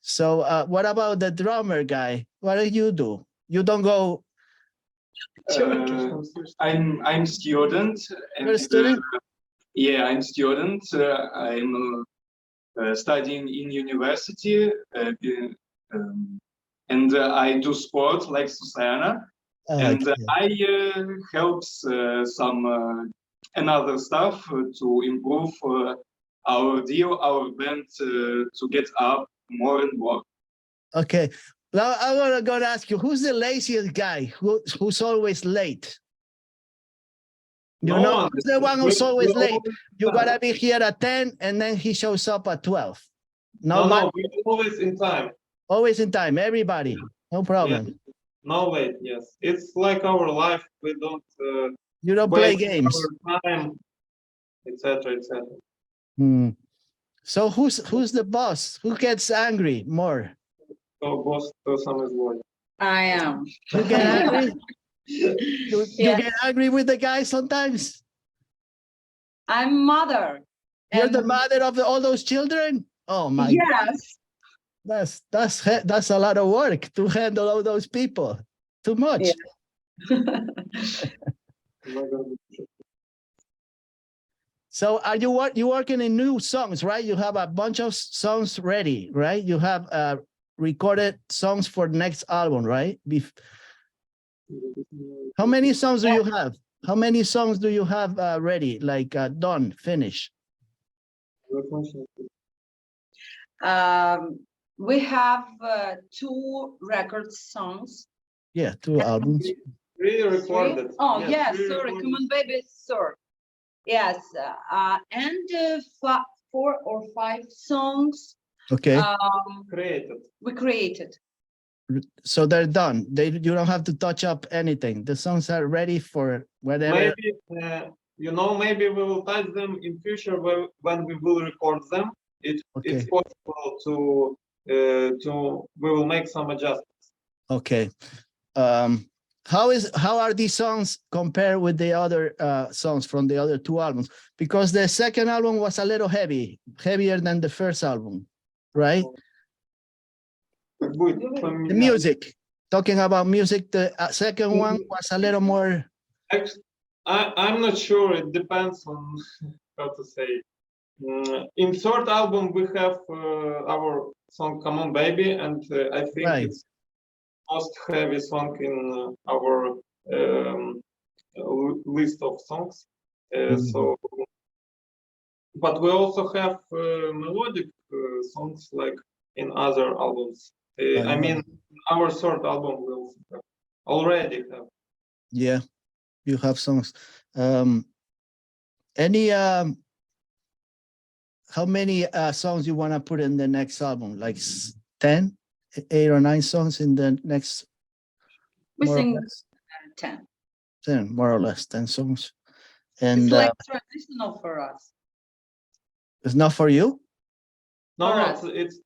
[SPEAKER 2] So what about the drummer guy? What do? You don't go.
[SPEAKER 5] I'm student.
[SPEAKER 2] You're a student?
[SPEAKER 5] Yeah, I'm student. I'm studying in university, and I do sport like Susanna, and
[SPEAKER 2] Okay.
[SPEAKER 5] I helps some another stuff to improve our band to get up more and more.
[SPEAKER 2] Okay. Now I'm gonna ask you, who's the laziest guy? Who's always late? You
[SPEAKER 4] No
[SPEAKER 2] know,
[SPEAKER 4] one.
[SPEAKER 2] who's the one who's always
[SPEAKER 4] We
[SPEAKER 2] late? You gotta be here at 10 and then he shows up at 12.
[SPEAKER 4] No,
[SPEAKER 2] No,
[SPEAKER 4] we're always in time.
[SPEAKER 2] always in time, everybody. No problem.
[SPEAKER 4] No late. Yes, it's like our life. We don't
[SPEAKER 2] You don't play
[SPEAKER 4] waste
[SPEAKER 2] games.
[SPEAKER 4] our time, etc., etc.
[SPEAKER 2] Hmm. So who's the boss? Who gets angry more?
[SPEAKER 4] So boss to some is boy.
[SPEAKER 3] I am.
[SPEAKER 2] You get angry? You
[SPEAKER 3] Yes.
[SPEAKER 2] get angry with the guy sometimes?
[SPEAKER 3] I'm mother.
[SPEAKER 2] You're the
[SPEAKER 3] and
[SPEAKER 2] mother of all those children? Oh my God.
[SPEAKER 3] yes.
[SPEAKER 2] That's a lot of work to handle all those people. Too much.
[SPEAKER 3] Yeah.
[SPEAKER 2] So are you working in new songs, right? You have a bunch of songs ready, right? You have recorded songs for the next album, right? How many songs do you have? How many songs do you have ready, like done, finished?
[SPEAKER 3] We have 2 record songs.
[SPEAKER 2] Yeah, 2 albums.
[SPEAKER 4] Re-recorded.
[SPEAKER 3] Oh,
[SPEAKER 4] Yes,
[SPEAKER 3] yes, sorry,
[SPEAKER 4] re-recorded.
[SPEAKER 3] come on, baby, sorry. Yes, and 4 or 5 songs
[SPEAKER 2] Okay,
[SPEAKER 4] Created.
[SPEAKER 3] we created.
[SPEAKER 2] so they're done. You don't have to touch up anything. The songs are ready for whatever.
[SPEAKER 4] Maybe maybe we will touch them in future when we will record them. It's
[SPEAKER 2] Okay.
[SPEAKER 4] possible to we will make some adjustments.
[SPEAKER 2] Okay. How are these songs compared with the other songs from the other 2 albums? Because the second album was a little heavier than the first album, right? The music. Talking about music, the second one was a little more.
[SPEAKER 4] I'm not sure. It depends on how to say. In third album we have our song "Come On Baby," and I think
[SPEAKER 2] Right.
[SPEAKER 4] it's most heavy song in our list of songs. So, but we also have melodic songs like in other albums. I mean, our third album will already have.
[SPEAKER 2] Yeah, you have songs. Any how many songs you want to put in the next album? Like 10, 8 or 9 songs in the next?
[SPEAKER 3] We
[SPEAKER 2] more or
[SPEAKER 3] sing
[SPEAKER 2] less?
[SPEAKER 3] 10.
[SPEAKER 2] 10, more or less 10 songs. And
[SPEAKER 3] It's like traditional for us.
[SPEAKER 2] it's not for you?
[SPEAKER 4] No,
[SPEAKER 3] For
[SPEAKER 4] no,
[SPEAKER 3] us.
[SPEAKER 4] it's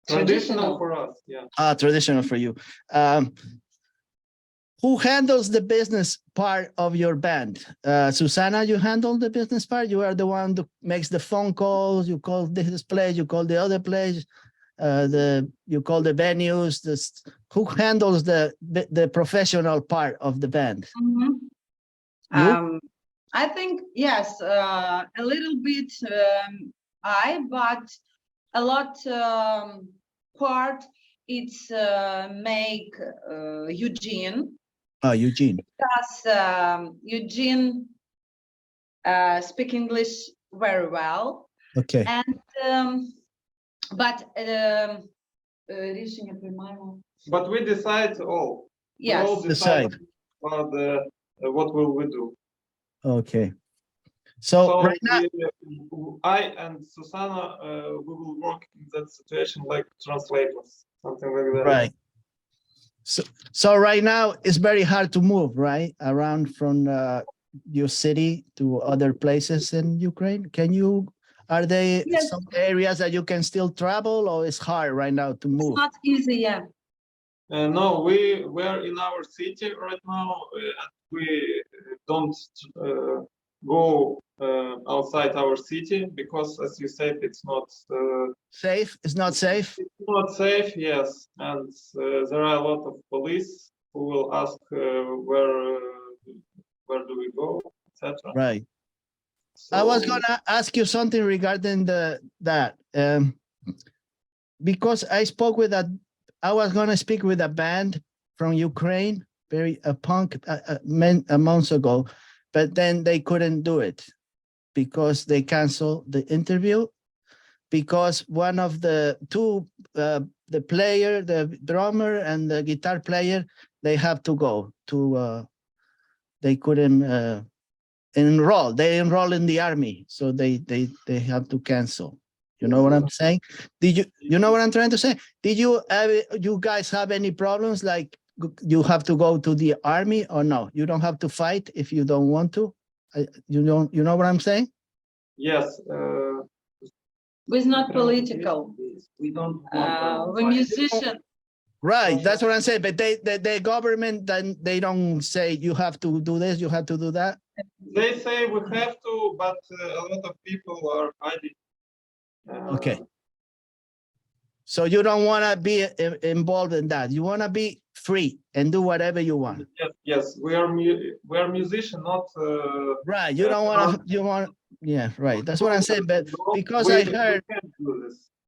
[SPEAKER 4] traditional for us. Yeah.
[SPEAKER 2] Traditional for you. Who handles the business part of your band? Susanna, you handle the business part? You are the one that makes the phone calls, you call this place, you call the other place, you call the venues. Who handles the professional part of the band?
[SPEAKER 3] Mhm. I think, yes, a little bit but a lot part it's make Eugene.
[SPEAKER 2] Oh, Eugene.
[SPEAKER 3] Because Eugene speak English very well.
[SPEAKER 2] Okay.
[SPEAKER 3] And but
[SPEAKER 4] But we decide all.
[SPEAKER 3] yes.
[SPEAKER 4] We all decide about what will we do.
[SPEAKER 2] Okay. So right now,
[SPEAKER 4] I and Susanna, we will work in that situation like translators, something like that.
[SPEAKER 2] right. So right now it's very hard to move, right? Around from your city to other places in Ukraine. Are there some areas that you can still travel, or it's hard right now to move?
[SPEAKER 3] It's not easy, yeah.
[SPEAKER 4] No, we are in our city right now. We don't go outside our city because, as you said, it's not
[SPEAKER 2] safe. It's not safe.
[SPEAKER 4] It's not safe, yes, and there are a lot of police who will ask where do we go, etc.
[SPEAKER 2] Right.
[SPEAKER 4] So,
[SPEAKER 2] I was gonna ask you something regarding that because I was gonna speak with a band from Ukraine, a punk months ago, but then they couldn't do it because they canceled the interview because one of the two, the player, the drummer and the guitar player, they have to go to, they couldn't enroll. They enroll in the army, so they have to cancel. You know what I'm saying? You know what I'm trying to say? Did you guys have any problems? Like you have to go to the army or no? You don't have to fight if you don't want to. You know what I'm saying?
[SPEAKER 4] Yes.
[SPEAKER 3] It's not political.
[SPEAKER 4] We don't.
[SPEAKER 3] We're musicians.
[SPEAKER 2] Right, that's what I'm saying. But the government, then they don't say you have to do this, you have to do that.
[SPEAKER 4] They say we have to, but a lot of people are hiding.
[SPEAKER 2] Okay. So you don't want to be involved in that. You want to be free and do whatever you want.
[SPEAKER 4] Yes. We are musicians, not.
[SPEAKER 2] Right. You don't want to. Yeah. Right. That's what I'm saying. But because I heard.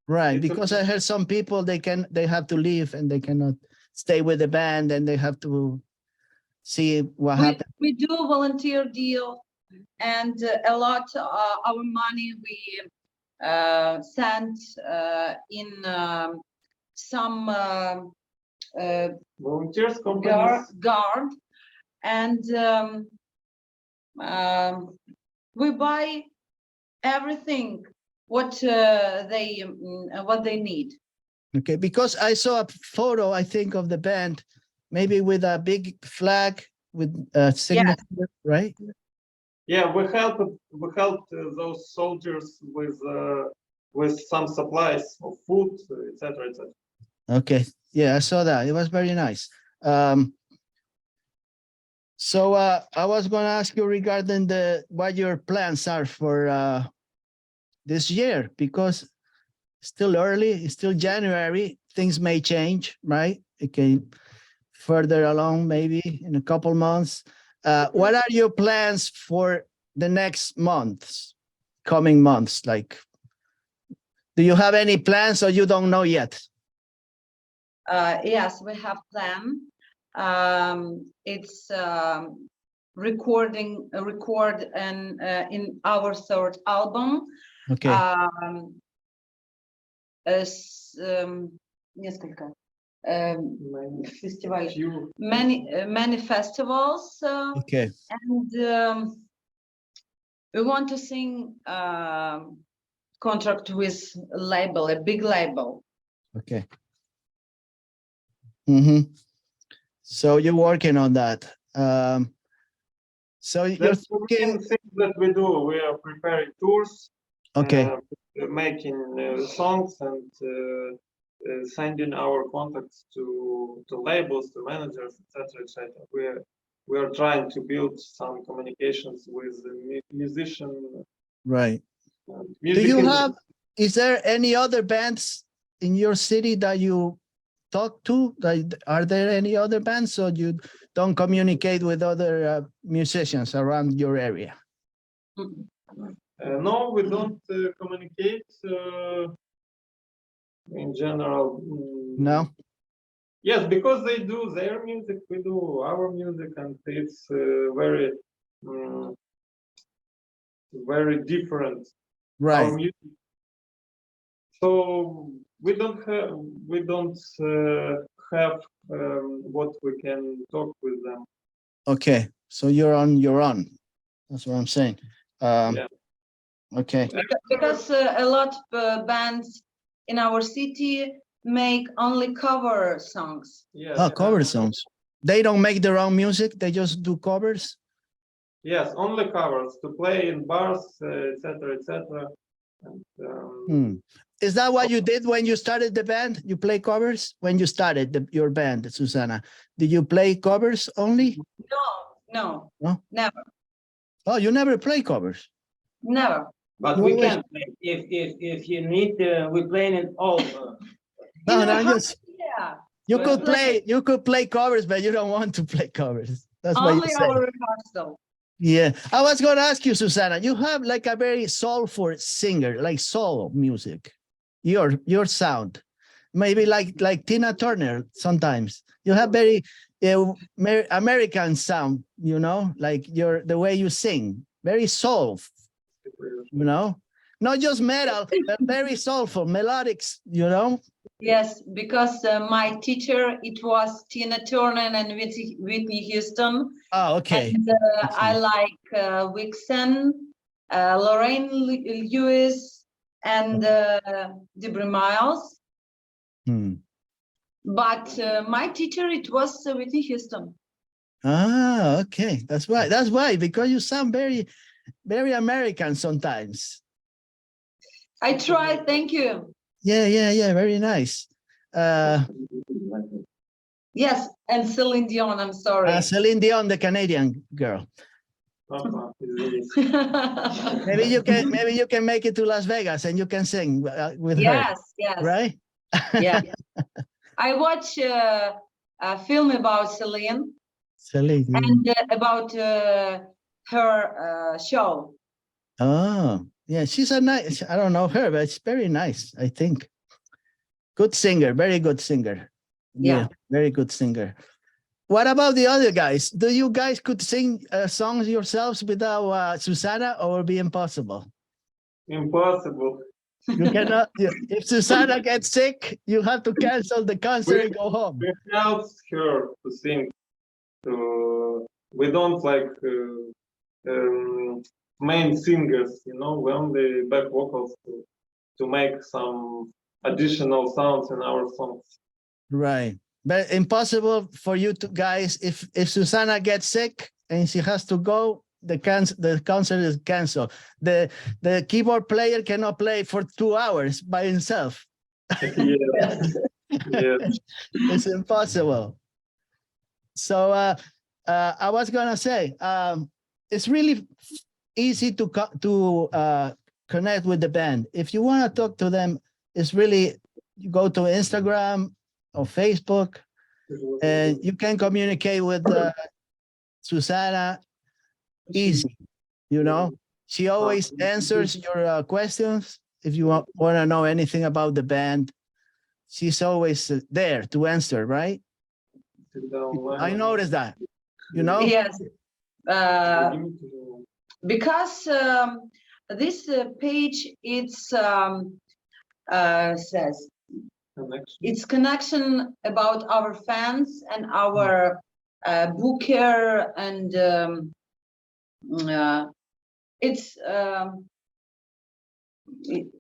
[SPEAKER 2] Right, because I heard some people they have to leave and they cannot stay with the band and they have to see what happens.
[SPEAKER 3] We do volunteer deal, and a lot our money we send in some
[SPEAKER 4] volunteers companies.
[SPEAKER 3] guard, and we buy everything what they need.
[SPEAKER 2] Okay, because I saw a photo, I think, of the band, maybe with a big flag with a signature, right?
[SPEAKER 4] Yeah, we helped those soldiers with some supplies of food, etc., etc.
[SPEAKER 2] Okay, yeah, I saw that. It was very nice. So I was going to ask you regarding what your plans are for this year, because it's still early, it's still January, things may change, right? Okay, further along, maybe in a couple months. What are your plans for the next months, coming months? Like, do you have any plans or you don't know yet?
[SPEAKER 3] Yes, we have plan. It's record and in our third album.
[SPEAKER 2] Okay.
[SPEAKER 3] Несколько фестивалей, many festivals,
[SPEAKER 2] Okay.
[SPEAKER 3] and we want to sing contract with a big label.
[SPEAKER 2] Okay. Mm-hmm. So you're working on that. So you're
[SPEAKER 4] That's the main
[SPEAKER 2] thinking,
[SPEAKER 4] thing that we do. We are preparing tours,
[SPEAKER 2] okay,
[SPEAKER 4] making songs, and sending our contacts to labels, to managers, etc., etc. We are trying to build some communications with the musician.
[SPEAKER 2] right. Do
[SPEAKER 4] Music
[SPEAKER 2] you
[SPEAKER 4] industry.
[SPEAKER 2] have, is there any other bands in your city that you talk to? Are there any other bands, or you don't communicate with other musicians around your area?
[SPEAKER 4] No, we don't communicate in general.
[SPEAKER 2] No?
[SPEAKER 4] Yes, because they do their music, we do our music, and it's very different.
[SPEAKER 2] Right.
[SPEAKER 4] Our music. So we don't have what we can talk with them.
[SPEAKER 2] Okay. So you're on your own. That's what I'm saying.
[SPEAKER 4] Yeah.
[SPEAKER 2] Okay.
[SPEAKER 3] Because a lot of bands in our city make only cover songs.
[SPEAKER 4] Yes.
[SPEAKER 2] Oh, cover songs. They don't make their own music. They just do covers.
[SPEAKER 4] Yes, only covers to play in bars, etc., etc.
[SPEAKER 2] Is that what you did when you started the band? You play covers when you started your band, Susanna? Did you play covers only?
[SPEAKER 3] No,
[SPEAKER 2] No?
[SPEAKER 3] never,
[SPEAKER 2] Oh, you never play covers.
[SPEAKER 3] never.
[SPEAKER 7] But
[SPEAKER 2] You
[SPEAKER 7] we
[SPEAKER 2] always-
[SPEAKER 7] can play. If you need, we play it all.
[SPEAKER 2] No,
[SPEAKER 3] In
[SPEAKER 2] no,
[SPEAKER 3] a
[SPEAKER 2] just
[SPEAKER 3] Yeah,
[SPEAKER 2] you
[SPEAKER 7] Well,
[SPEAKER 2] could play covers, but you don't want to play covers. That's what you
[SPEAKER 3] only
[SPEAKER 2] say.
[SPEAKER 3] our rehearsal.
[SPEAKER 2] Yeah, I was going to ask you, Susanna. You have like a very soulful singer, like soul music. Your sound, maybe like Tina Turner. Sometimes you have very American sound. You know, like the way you sing, very soul. You know, not just metal, but very soulful, melodics. You know.
[SPEAKER 3] Yes, because my teacher, it was Tina Turner and Whitney Houston.
[SPEAKER 2] Oh, okay.
[SPEAKER 3] And I like Vixen, Lorraine Lewis, and Deborah Miles. But my teacher, it was Whitney Houston.
[SPEAKER 2] Ah, okay. That's why. That's why, because you sound very, very American sometimes.
[SPEAKER 3] I tried, thank you.
[SPEAKER 2] Yeah. Very nice.
[SPEAKER 3] Yes, and Celine Dion, I'm sorry.
[SPEAKER 2] Celine Dion, the Canadian girl. Maybe you can make it to Las Vegas and you can sing with her.
[SPEAKER 3] Yes,
[SPEAKER 2] Right?
[SPEAKER 3] yeah. I watch a film about Celine and about her show.
[SPEAKER 2] Oh, yeah, she's a nice, I don't know her, but it's very nice, I think. Good singer, very good singer.
[SPEAKER 3] Yeah.
[SPEAKER 2] Very good singer. What about the other guys? Do you guys could sing songs yourselves without Susanna, or will be impossible?
[SPEAKER 4] Impossible.
[SPEAKER 2] You cannot. If Susanna gets sick, you have to cancel the concert and go home.
[SPEAKER 4] We help her to sing. We don't like main singers, you know, we only back vocals to make some additional sounds in our songs.
[SPEAKER 2] Right. But impossible for you to guys, if Susanna gets sick and she has to go, the concert is canceled. The keyboard player cannot play for 2 hours by himself.
[SPEAKER 4] Yes. Yes.
[SPEAKER 2] It's impossible. So I was gonna say, it's really easy to connect with the band. If you want to talk to them, it's really, you go to Instagram or Facebook, and you can communicate with Susanna easy. You know, she always answers your questions. If you want to know anything about the band, she's always there to answer, right? I noticed that, you know?
[SPEAKER 3] Yes. Because this page, it's says it's connection about our fans and our booker, and it's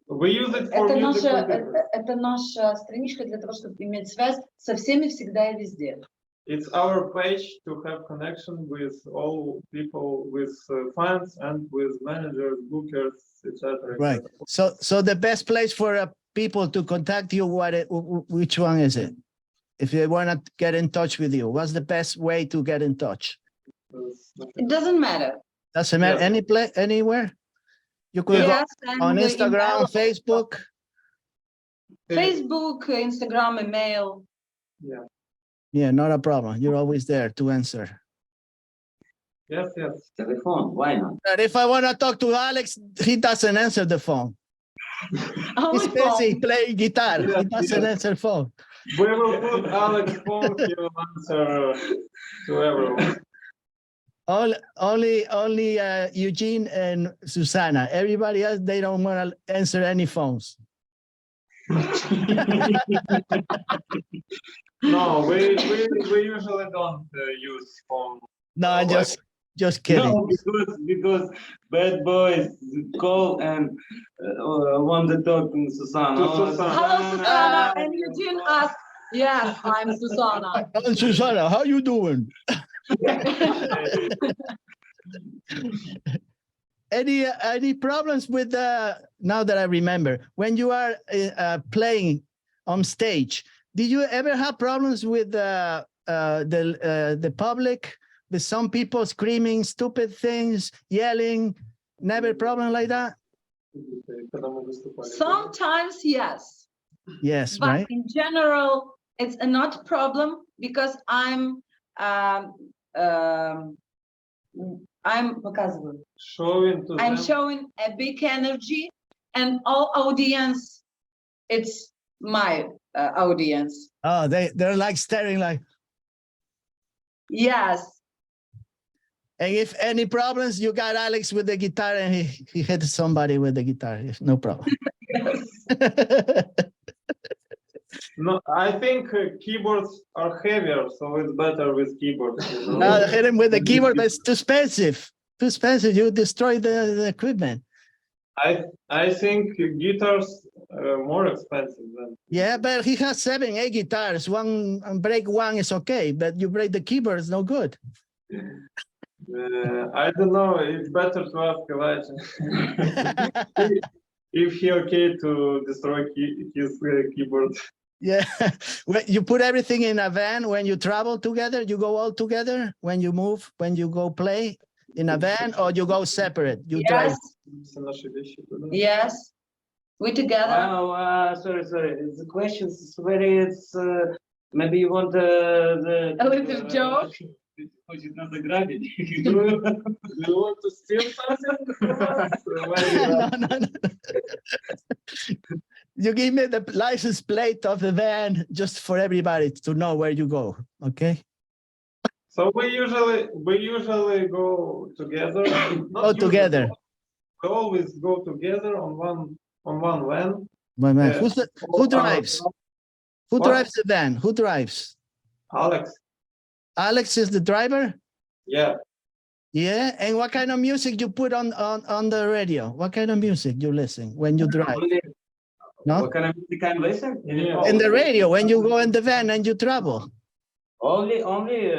[SPEAKER 4] We use it for music.
[SPEAKER 3] это наша страничка для того, чтобы иметь связь со всеми всегда и везде.
[SPEAKER 4] It's our page to have connection with all people, with fans and with managers, bookers, etc.
[SPEAKER 2] Right. So the best place for people to contact you, which one is it? If they want to get in touch with you, what's the best way to get in touch?
[SPEAKER 3] It doesn't matter.
[SPEAKER 2] Doesn't matter,
[SPEAKER 4] Yeah.
[SPEAKER 2] anywhere? You could
[SPEAKER 3] Yes,
[SPEAKER 2] go
[SPEAKER 3] and
[SPEAKER 2] on
[SPEAKER 3] the
[SPEAKER 2] Instagram,
[SPEAKER 3] email-
[SPEAKER 2] Facebook.
[SPEAKER 3] Facebook, Instagram, email.
[SPEAKER 4] Yeah.
[SPEAKER 2] Yeah, not a problem. You're always there to answer.
[SPEAKER 4] Yes, yes.
[SPEAKER 7] Telephone, why not?
[SPEAKER 2] But if I want to talk to Alex, he doesn't answer the phone. He's busy playing guitar. He doesn't answer phone.
[SPEAKER 4] We will put Alex phone, he will answer to everyone.
[SPEAKER 2] Only Eugene and Susanna. Everybody else, they don't want to answer any phones.
[SPEAKER 4] No, we usually don't use phone.
[SPEAKER 2] No,
[SPEAKER 4] Like-
[SPEAKER 2] just kidding.
[SPEAKER 7] No, because bad boys call and want to talk to Susanna.
[SPEAKER 4] To
[SPEAKER 7] Oh,
[SPEAKER 4] Susanna.
[SPEAKER 3] Hello, Susanna, and Eugene asked, yes, I'm Susanna.
[SPEAKER 2] Oh, Susanna, how you doing? Any problems with now that I remember, when you are playing on stage, did you ever have problems with the public, with some people screaming stupid things, yelling? Never problem like that?
[SPEAKER 3] Sometimes, yes,
[SPEAKER 2] Yes,
[SPEAKER 3] but
[SPEAKER 2] right?
[SPEAKER 3] in general, it's not a problem because I'm показываю.
[SPEAKER 4] Showing to
[SPEAKER 3] I'm
[SPEAKER 4] them.
[SPEAKER 3] showing a big energy, and all audience, it's my audience.
[SPEAKER 2] Oh, they're like staring like,
[SPEAKER 3] Yes,
[SPEAKER 2] and if any problems, you got Alex with the guitar and he hit somebody with the guitar. It's no problem.
[SPEAKER 4] No, I think keyboards are heavier, so it's better with keyboards. You know?
[SPEAKER 2] Hit him with the keyboard, but it's too expensive. Too expensive. You destroy the equipment.
[SPEAKER 4] I think guitars are more expensive than.
[SPEAKER 2] Yeah, but he has 7, 8 guitars. One break one is okay, but you break the keyboard, it's no good.
[SPEAKER 4] I don't know. It's better to ask Elijah if he okay to destroy his keyboard.
[SPEAKER 2] Yeah, when you put everything in a van when you travel together, you go all together when you move, when you go play in a van, or you go separate. You drive.
[SPEAKER 3] yes, we together.
[SPEAKER 7] Wow, sorry. The question is maybe you want the
[SPEAKER 3] A little joke?
[SPEAKER 7] Хочет нас ограбить.
[SPEAKER 4] You want to steal something?
[SPEAKER 2] No. You give me the license plate of the van just for everybody to know where you go. Okay.
[SPEAKER 4] So we usually go together.
[SPEAKER 2] Go together.
[SPEAKER 4] We always go together on one van.
[SPEAKER 2] But man,
[SPEAKER 4] Yeah.
[SPEAKER 2] who drives? Who
[SPEAKER 4] What?
[SPEAKER 2] drives the van? Who drives?
[SPEAKER 4] Alex.
[SPEAKER 2] Alex is the driver?
[SPEAKER 4] Yeah.
[SPEAKER 2] Yeah, and what kind of music you put on the radio? What kind of music you listen when you drive?
[SPEAKER 7] Only,
[SPEAKER 2] No?
[SPEAKER 7] what kind of music I listen?
[SPEAKER 4] Yeah.
[SPEAKER 2] In the radio, when you go in the van and you travel.
[SPEAKER 7] Only
[SPEAKER 2] Only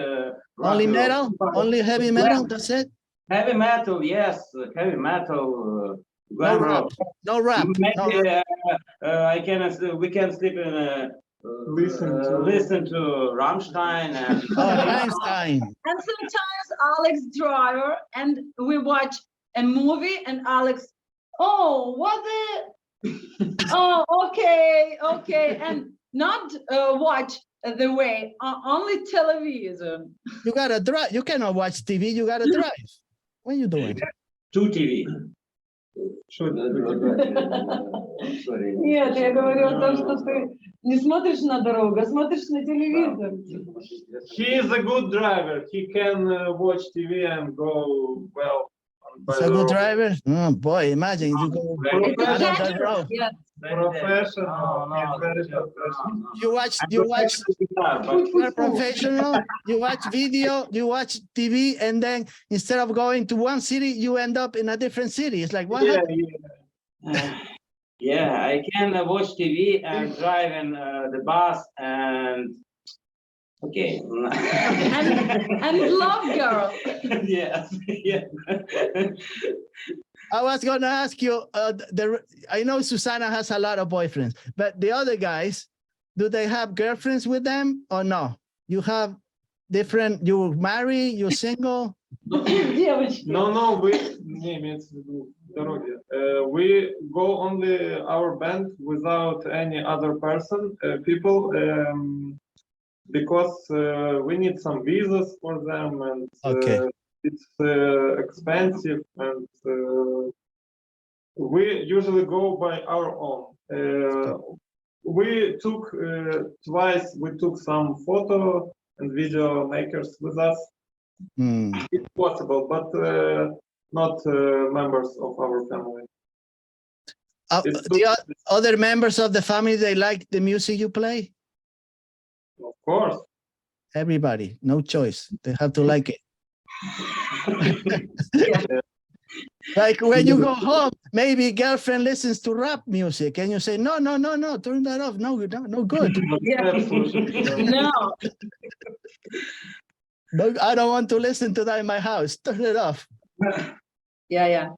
[SPEAKER 7] rock,
[SPEAKER 2] metal? Only heavy metal? That's it?
[SPEAKER 7] heavy metal, yes, heavy metal,
[SPEAKER 2] No
[SPEAKER 7] glam
[SPEAKER 2] rap.
[SPEAKER 7] rock.
[SPEAKER 2] No rap. No
[SPEAKER 7] Maybe
[SPEAKER 2] rap.
[SPEAKER 7] we can sleep in listen to Rammstein and
[SPEAKER 2] Oh, Einstein.
[SPEAKER 3] And sometimes Alex driver and we watch a movie and Alex, oh, what the, oh, okay, and not watch the way, only television.
[SPEAKER 2] You gotta drive. You cannot watch TV. You gotta drive. What are you doing?
[SPEAKER 7] to TV.
[SPEAKER 3] Нет, я говорю о том, что ты не смотришь на дорогу, а смотришь на телевизор.
[SPEAKER 4] He is a good driver. He can watch TV and go well. by
[SPEAKER 2] It's a
[SPEAKER 4] the
[SPEAKER 2] good
[SPEAKER 4] road.
[SPEAKER 2] driver. Oh boy, imagine you go.
[SPEAKER 3] It's
[SPEAKER 2] out
[SPEAKER 3] a
[SPEAKER 2] of the
[SPEAKER 3] dangerous,
[SPEAKER 2] road.
[SPEAKER 3] yes.
[SPEAKER 4] Professional. He's very professional.
[SPEAKER 2] You watch. You're professional. You watch video. You watch TV, and then instead of going to one city, you end up in a different city. It's like what?
[SPEAKER 4] Yeah,
[SPEAKER 2] happened?
[SPEAKER 7] Yeah, I can watch TV and drive in the bus and okay.
[SPEAKER 3] And love girl.
[SPEAKER 7] Yes, yeah.
[SPEAKER 2] I was gonna ask you. I know Susanna has a lot of boyfriends, but the other guys, do they have girlfriends with them or no? You have different. You marry. You're single.
[SPEAKER 3] Девочки.
[SPEAKER 4] No, we we go only our band without any other person, people, because we need some visas for them, and
[SPEAKER 2] Okay.
[SPEAKER 4] it's expensive, and we usually go by our own. We took twice. We took some photo and video makers with us.
[SPEAKER 2] Hmm.
[SPEAKER 4] It's possible, but not members of our family. It's
[SPEAKER 2] The other members of the family, they like the music you play.
[SPEAKER 4] Of course.
[SPEAKER 2] Everybody, no choice. They have to like it. Like when you go home, maybe girlfriend listens to rap music, and you say, no, turn that off. No good.
[SPEAKER 3] No.
[SPEAKER 2] No, I don't want to listen to that in my house. Turn it off.
[SPEAKER 3] Yeah.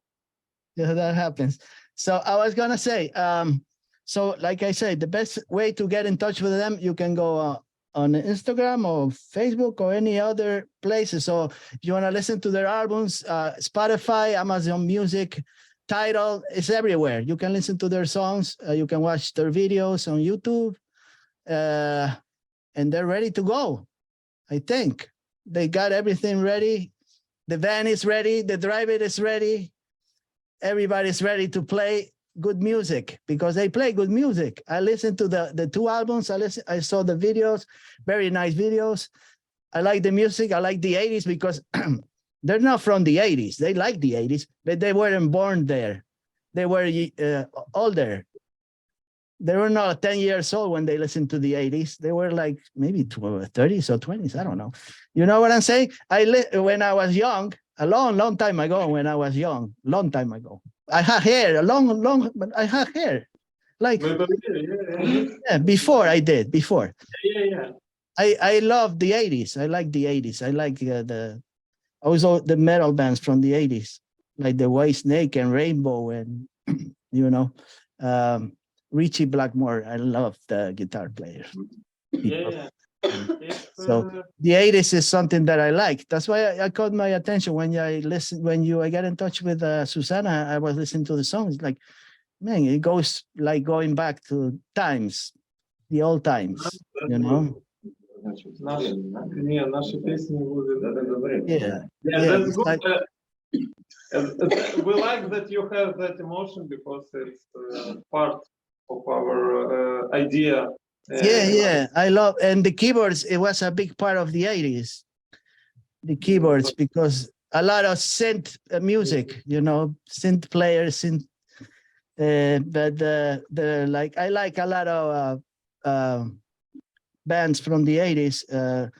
[SPEAKER 2] Yeah, that happens. So I was gonna say, so like I said, the best way to get in touch with them, you can go on Instagram or Facebook or any other places. So if you want to listen to their albums, Spotify, Amazon Music, Tidal, it's everywhere. You can listen to their songs. You can watch their videos on YouTube, and they're ready to go. I think they got everything ready. The van is ready. The driver is ready. Everybody's ready to play good music because they play good music. I listened to the two albums. I saw the videos, very nice videos. I like the music. I like the 80s because they're not from the 80s. They like the 80s, but they weren't born there. They were older. They were not 10 years old when they listened to the 80s. They were like maybe 30s or 20s. I don't know. You know what I'm saying? When I was young, a long time ago, when I was young, long time ago, I had hair, I had hair. Like, yeah, before I did, before.
[SPEAKER 4] Yeah.
[SPEAKER 2] I love the 80s. I like the 80s. I like also the metal bands from the 80s, like the White Snake and Rainbow and, you know, Richie Blackmore. I love the guitar player.
[SPEAKER 4] Yeah.
[SPEAKER 2] So the 80s is something that I like. That's why I caught my attention when I got in touch with Susanna. I was listening to the songs. Like, man, it goes like going back to times, the old times, you know.
[SPEAKER 4] Наши песни будут.
[SPEAKER 2] Yeah.
[SPEAKER 4] That's good.
[SPEAKER 2] Like,
[SPEAKER 4] We like that you have that emotion because it's part of our idea.
[SPEAKER 2] Yeah. I love, and the keyboards, it was a big part of the 80s. The keyboards, because a lot of synth music, you know, synth players, but like I like a lot of bands from the 80s,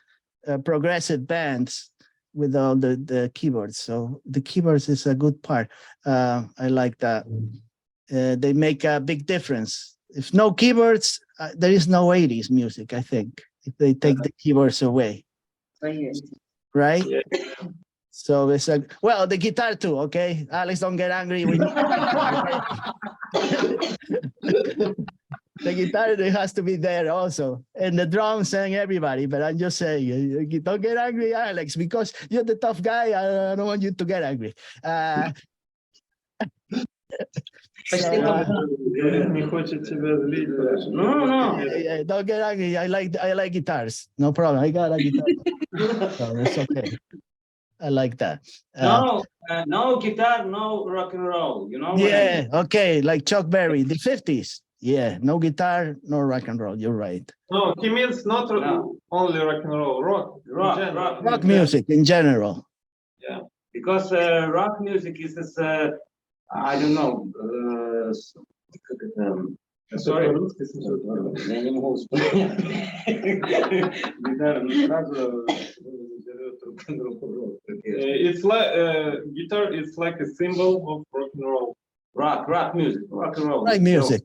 [SPEAKER 2] progressive bands, with all the keyboards. So the keyboards is a good part. I like that. They make a big difference. If no keyboards, there is no 80s music, I think, if they take the keyboards away. Right?
[SPEAKER 4] Yeah.
[SPEAKER 2] So it's a, well, the guitar too, okay? Alex, don't get angry. The guitar, it has to be there also. And the drums and everybody, but I'm just saying, don't get angry, Alex, because you're the tough guy. I don't want you to get angry.
[SPEAKER 4] Не хочет тебя злить.
[SPEAKER 7] No.
[SPEAKER 2] Don't get angry. I like guitars. No problem. I got a guitar. So it's okay. I like that.
[SPEAKER 7] No guitar, no rock and roll. You know what I
[SPEAKER 2] Yeah.
[SPEAKER 7] mean?
[SPEAKER 2] Okay. Like Chuck Berry, the 50s. Yeah. No guitar, no rock and roll. You're right.
[SPEAKER 4] No, he means not only rock and roll, rock.
[SPEAKER 2] Rock music in general.
[SPEAKER 4] Yeah.
[SPEAKER 7] Because rock music is this, I don't know. Sorry. Я не могу вспомнить. Гитара сразу
[SPEAKER 4] It's like guitar. It's like a symbol of rock and roll.
[SPEAKER 7] rock music, rock and roll.
[SPEAKER 2] Rock music.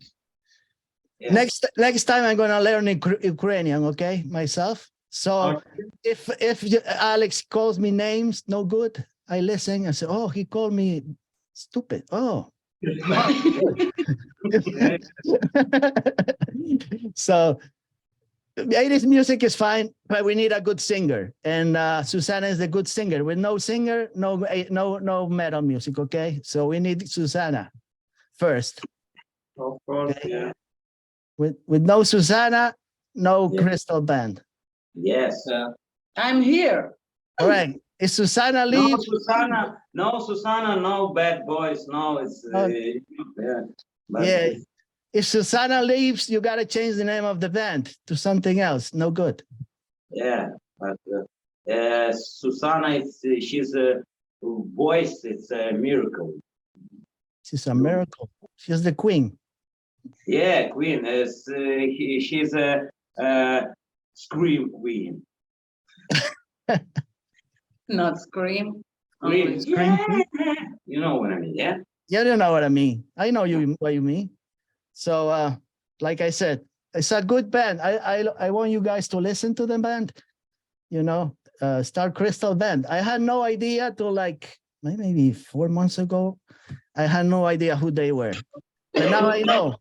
[SPEAKER 7] Yeah.
[SPEAKER 2] Next time I'm gonna learn Ukrainian, okay, myself. So if Alex calls me names no good, I listen and say, oh, he called me stupid. Oh. So 80s music is fine, but we need a good singer, and Susanna is a good singer. With no singer, no metal music. Okay, so we need Susanna first.
[SPEAKER 4] Of course,
[SPEAKER 2] Okay.
[SPEAKER 4] yeah.
[SPEAKER 2] With no Susanna, no Crystal Band.
[SPEAKER 7] Yes.
[SPEAKER 3] I'm here.
[SPEAKER 2] All right. Is Susanna
[SPEAKER 7] No
[SPEAKER 2] leave?
[SPEAKER 7] Susanna, no bad boys, no, it's yeah. But
[SPEAKER 2] Yeah. If Susanna leaves, you gotta change the name of the band to something else. No good.
[SPEAKER 7] yeah, but Susanna, she's a voice. It's a miracle.
[SPEAKER 2] She's a miracle. She's the queen.
[SPEAKER 7] Yeah, queen. She's a scream queen.
[SPEAKER 3] Not scream.
[SPEAKER 7] Scream.
[SPEAKER 2] Scream queen?
[SPEAKER 7] You know what I mean? Yeah.
[SPEAKER 2] Yeah, you know what I mean. I know what you mean. So, like I said, it's a good band. I want you guys to listen to the band. You know, Star Crystal Band. I had no idea till like maybe 4 months ago. I had no idea who they were, but now I know.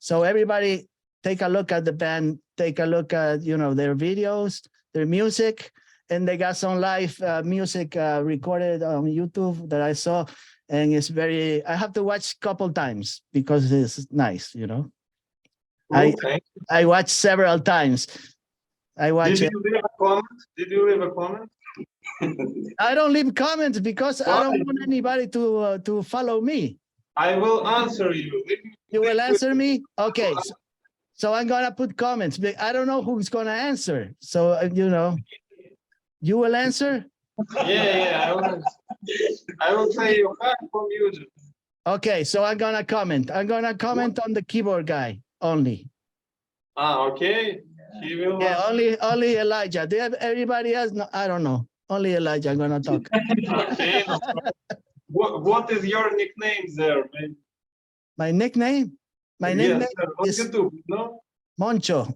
[SPEAKER 2] So everybody, take a look at the band. Take a look at their videos, their music, and they got some live music recorded on YouTube that I saw. And it's very, I have to watch a couple times because it's nice,
[SPEAKER 4] Okay.
[SPEAKER 2] I watched several times. I watch
[SPEAKER 4] Did you leave a comment? Did you leave a comment?
[SPEAKER 2] I don't leave comments because I don't want anybody to follow me.
[SPEAKER 4] I will answer you.
[SPEAKER 2] You will answer me? Okay. So I'm gonna put comments, but I don't know who's gonna answer. So you will answer?
[SPEAKER 4] Yeah. I will say you have from you.
[SPEAKER 2] Okay, so I'm gonna comment. I'm gonna comment on the keyboard guy only.
[SPEAKER 4] Okay. He will.
[SPEAKER 2] Yeah, only Elijah. Do you have everybody else? No, I don't know. Only Elijah. I'm gonna talk.
[SPEAKER 4] Okay. No problem. What is your nickname there, man?
[SPEAKER 2] My nickname? My nickname
[SPEAKER 4] on
[SPEAKER 2] is
[SPEAKER 4] YouTube, no?
[SPEAKER 2] Moncho.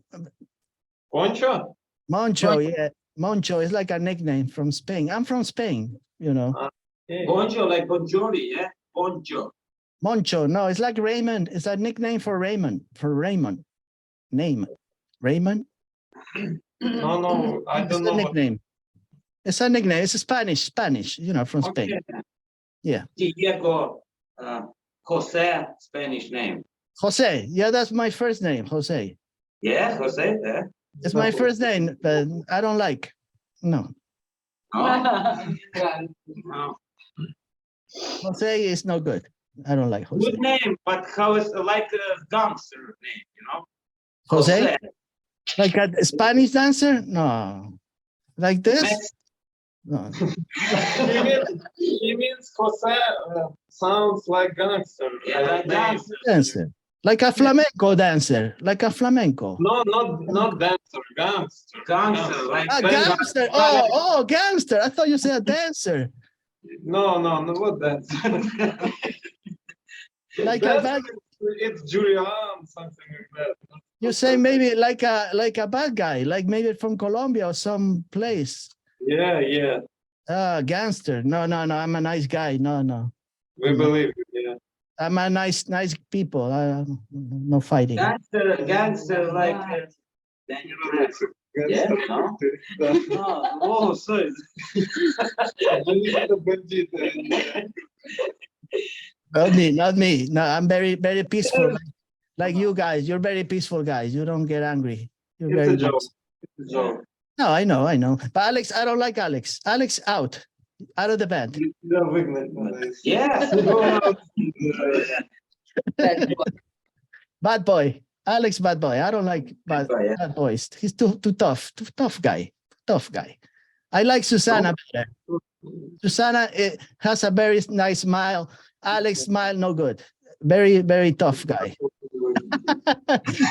[SPEAKER 4] Poncho?
[SPEAKER 2] Moncho, yeah. Moncho is like a nickname from Spain. I'm from Spain,
[SPEAKER 4] Okay.
[SPEAKER 7] Bonjo, like Bonjori, yeah? Bonjo.
[SPEAKER 2] Moncho, no, it's like Raymond. It's a nickname for Raymond. Name. Raymond?
[SPEAKER 4] No, I
[SPEAKER 2] It's
[SPEAKER 4] don't
[SPEAKER 2] a
[SPEAKER 4] know.
[SPEAKER 2] nickname. It's a nickname. It's Spanish, from Spain.
[SPEAKER 7] Okay.
[SPEAKER 2] Yeah.
[SPEAKER 7] Diego, Jose, Spanish name.
[SPEAKER 2] Jose. Yeah, that's my first name, Jose.
[SPEAKER 7] Yeah, Jose, yeah.
[SPEAKER 2] It's my first name, but I don't like. No.
[SPEAKER 7] No.
[SPEAKER 2] Jose is no good. I don't like Jose.
[SPEAKER 7] Good name, but how is like a dancer name,
[SPEAKER 2] Jose? Like a Spanish dancer? No. Like this?
[SPEAKER 7] Mex-
[SPEAKER 2] No.
[SPEAKER 4] He means Jose sounds like gangster.
[SPEAKER 7] Yeah, like
[SPEAKER 4] name.
[SPEAKER 7] dancer.
[SPEAKER 2] Dancer. Like a flamenco dancer, like a flamenco.
[SPEAKER 4] No, not dancer, gangster.
[SPEAKER 7] Gangster, like
[SPEAKER 2] A
[SPEAKER 7] band-
[SPEAKER 2] gangster. Oh, gangster. I thought you said dancer.
[SPEAKER 4] No, what dancer?
[SPEAKER 2] Like a bad,
[SPEAKER 4] It's Julian, something like that.
[SPEAKER 2] you say maybe like a bad guy, like maybe from Colombia or some place.
[SPEAKER 4] Yeah.
[SPEAKER 2] Gangster. No. I'm a nice guy. No.
[SPEAKER 4] We believe it, yeah.
[SPEAKER 2] I'm a nice people. No fighting.
[SPEAKER 7] gangster, like dangerous. Yeah, no? Oh, sorry.
[SPEAKER 2] Not me. No, I'm very peaceful. Like you guys, you're very peaceful guys. You don't get angry. You're
[SPEAKER 4] It's
[SPEAKER 2] very
[SPEAKER 4] a joke.
[SPEAKER 2] nice.
[SPEAKER 4] It's a joke.
[SPEAKER 2] No, I know. But Alex, I don't like Alex. Alex out of the band.
[SPEAKER 7] Yes.
[SPEAKER 2] Bad boy. Alex, bad boy. I don't like bad boys. He's too tough guy. Tough guy. I like Susanna better. Susanna has a very nice smile. Alex smile no good. Very tough guy.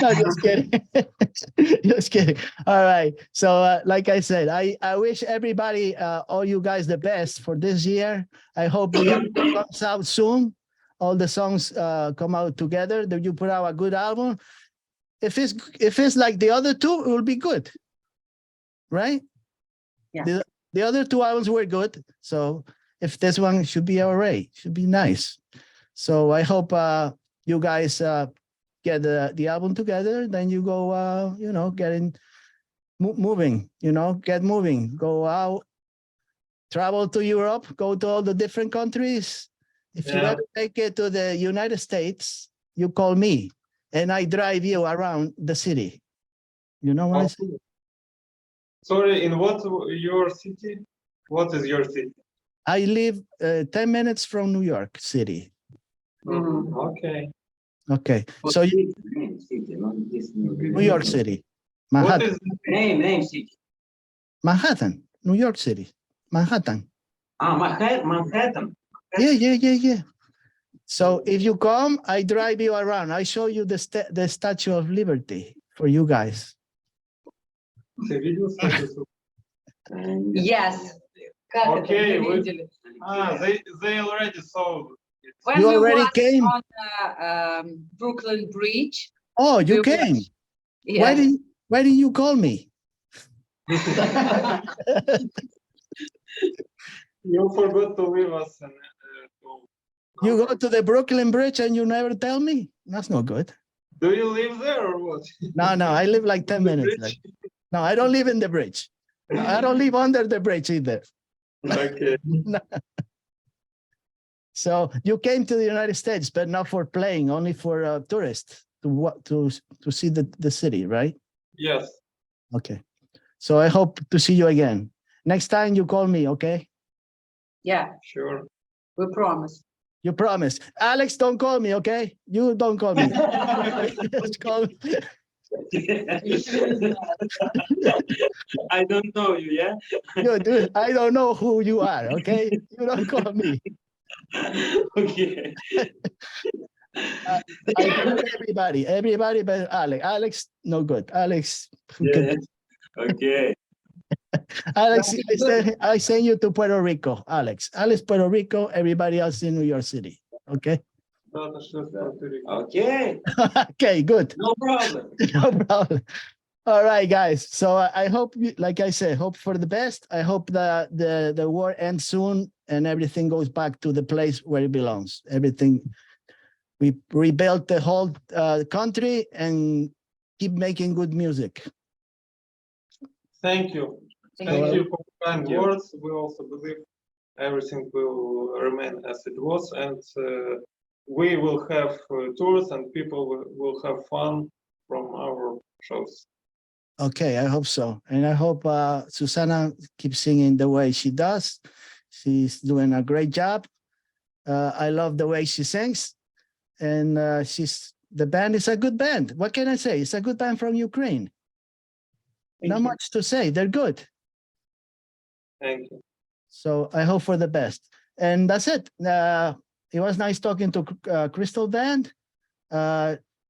[SPEAKER 2] No, just kidding. Just kidding. All right. So like I said, I wish everybody, all you guys, the best for this year. I hope the album comes out soon. All the songs come out together. That you put out a good album. If it's like the other two, it will be good, right?
[SPEAKER 3] Yeah.
[SPEAKER 2] The other two albums were good. So if this one should be all right, should be nice. So I hope you guys get the album together. Then you go, moving. Get moving. Go out, travel to Europe. Go to all the different countries. If you ever make it to the United States, you call me, and I drive you around the city. You know what I say?
[SPEAKER 4] Sorry, in what your city? What is your city?
[SPEAKER 2] I live 10 minutes from New York City.
[SPEAKER 4] Okay.
[SPEAKER 2] Okay, so New York City,
[SPEAKER 4] What
[SPEAKER 2] Manhattan,
[SPEAKER 4] is
[SPEAKER 7] Name city.
[SPEAKER 2] Manhattan, New York City, Manhattan.
[SPEAKER 7] Manhattan.
[SPEAKER 2] Yeah. So if you come, I drive you around. I show you the Statue of Liberty for you guys.
[SPEAKER 4] the video?
[SPEAKER 3] Yes.
[SPEAKER 4] Okay, they already saw it.
[SPEAKER 3] When
[SPEAKER 2] You
[SPEAKER 3] we
[SPEAKER 2] already
[SPEAKER 3] was
[SPEAKER 2] came?
[SPEAKER 3] on the Brooklyn Bridge.
[SPEAKER 2] Oh, you
[SPEAKER 3] we
[SPEAKER 2] came.
[SPEAKER 3] watched- Yes.
[SPEAKER 2] Why didn't you call me?
[SPEAKER 4] You forgot to leave us.
[SPEAKER 2] You go to the Brooklyn Bridge and you never tell me? That's not good.
[SPEAKER 4] Do you live there or what?
[SPEAKER 2] No, I live like 10
[SPEAKER 4] The
[SPEAKER 2] minutes.
[SPEAKER 4] bridge?
[SPEAKER 2] No, I don't live in the bridge. I don't live under the bridge either.
[SPEAKER 4] Okay.
[SPEAKER 2] So you came to the United States, but not for playing, only for tourists to see the city, right?
[SPEAKER 4] Yes.
[SPEAKER 2] Okay. So I hope to see you again. Next time you call me, okay?
[SPEAKER 3] Yeah,
[SPEAKER 4] Sure.
[SPEAKER 3] we promise.
[SPEAKER 2] You promise. Alex, don't call me, okay? You don't call me. Just call me.
[SPEAKER 7] I don't know you, yeah?
[SPEAKER 2] Dude, I don't know who you are, okay? You don't call me.
[SPEAKER 7] Okay.
[SPEAKER 2] I know everybody but Alex. Alex, no good. Alex,
[SPEAKER 7] Yeah. Okay.
[SPEAKER 2] Alex, I send you to Puerto Rico, Alex. Alex, Puerto Rico, everybody else in New York City. Okay?
[SPEAKER 7] Okay.
[SPEAKER 2] Okay, good.
[SPEAKER 7] No problem.
[SPEAKER 2] No problem. All right, guys. So I hope, like I said, hope for the best. I hope that the war ends soon and everything goes back to the place where it belongs. Everything, we rebuilt the whole country and keep making good music.
[SPEAKER 4] Thank you.
[SPEAKER 3] Thank
[SPEAKER 4] Thank
[SPEAKER 2] you.
[SPEAKER 4] you for kind words. We also believe everything will remain as it was, and we will have tours and people will have fun from our shows.
[SPEAKER 2] Okay, I hope so. And I hope Susanna keeps singing the way she does. She's doing a great job. I love the way she sings. And the band is a good band. What can I say? It's a good band from Ukraine. Not much to say. They're good.
[SPEAKER 4] Thank you.
[SPEAKER 2] So I hope for the best. And that's it. It was nice talking to Crystal Band.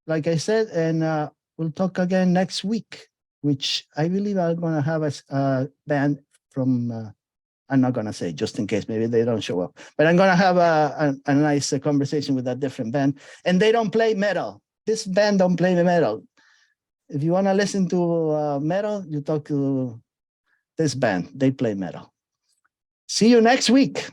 [SPEAKER 2] like I said, and we'll talk again next week, which I believe I'm going to have a band from, I'm not going to say just in case, maybe they don't show up, but I'm going to have a nice conversation with a different band, and they don't play metal. This band don't play metal. If you want to listen to metal, you talk to this band, they play metal. See you next week.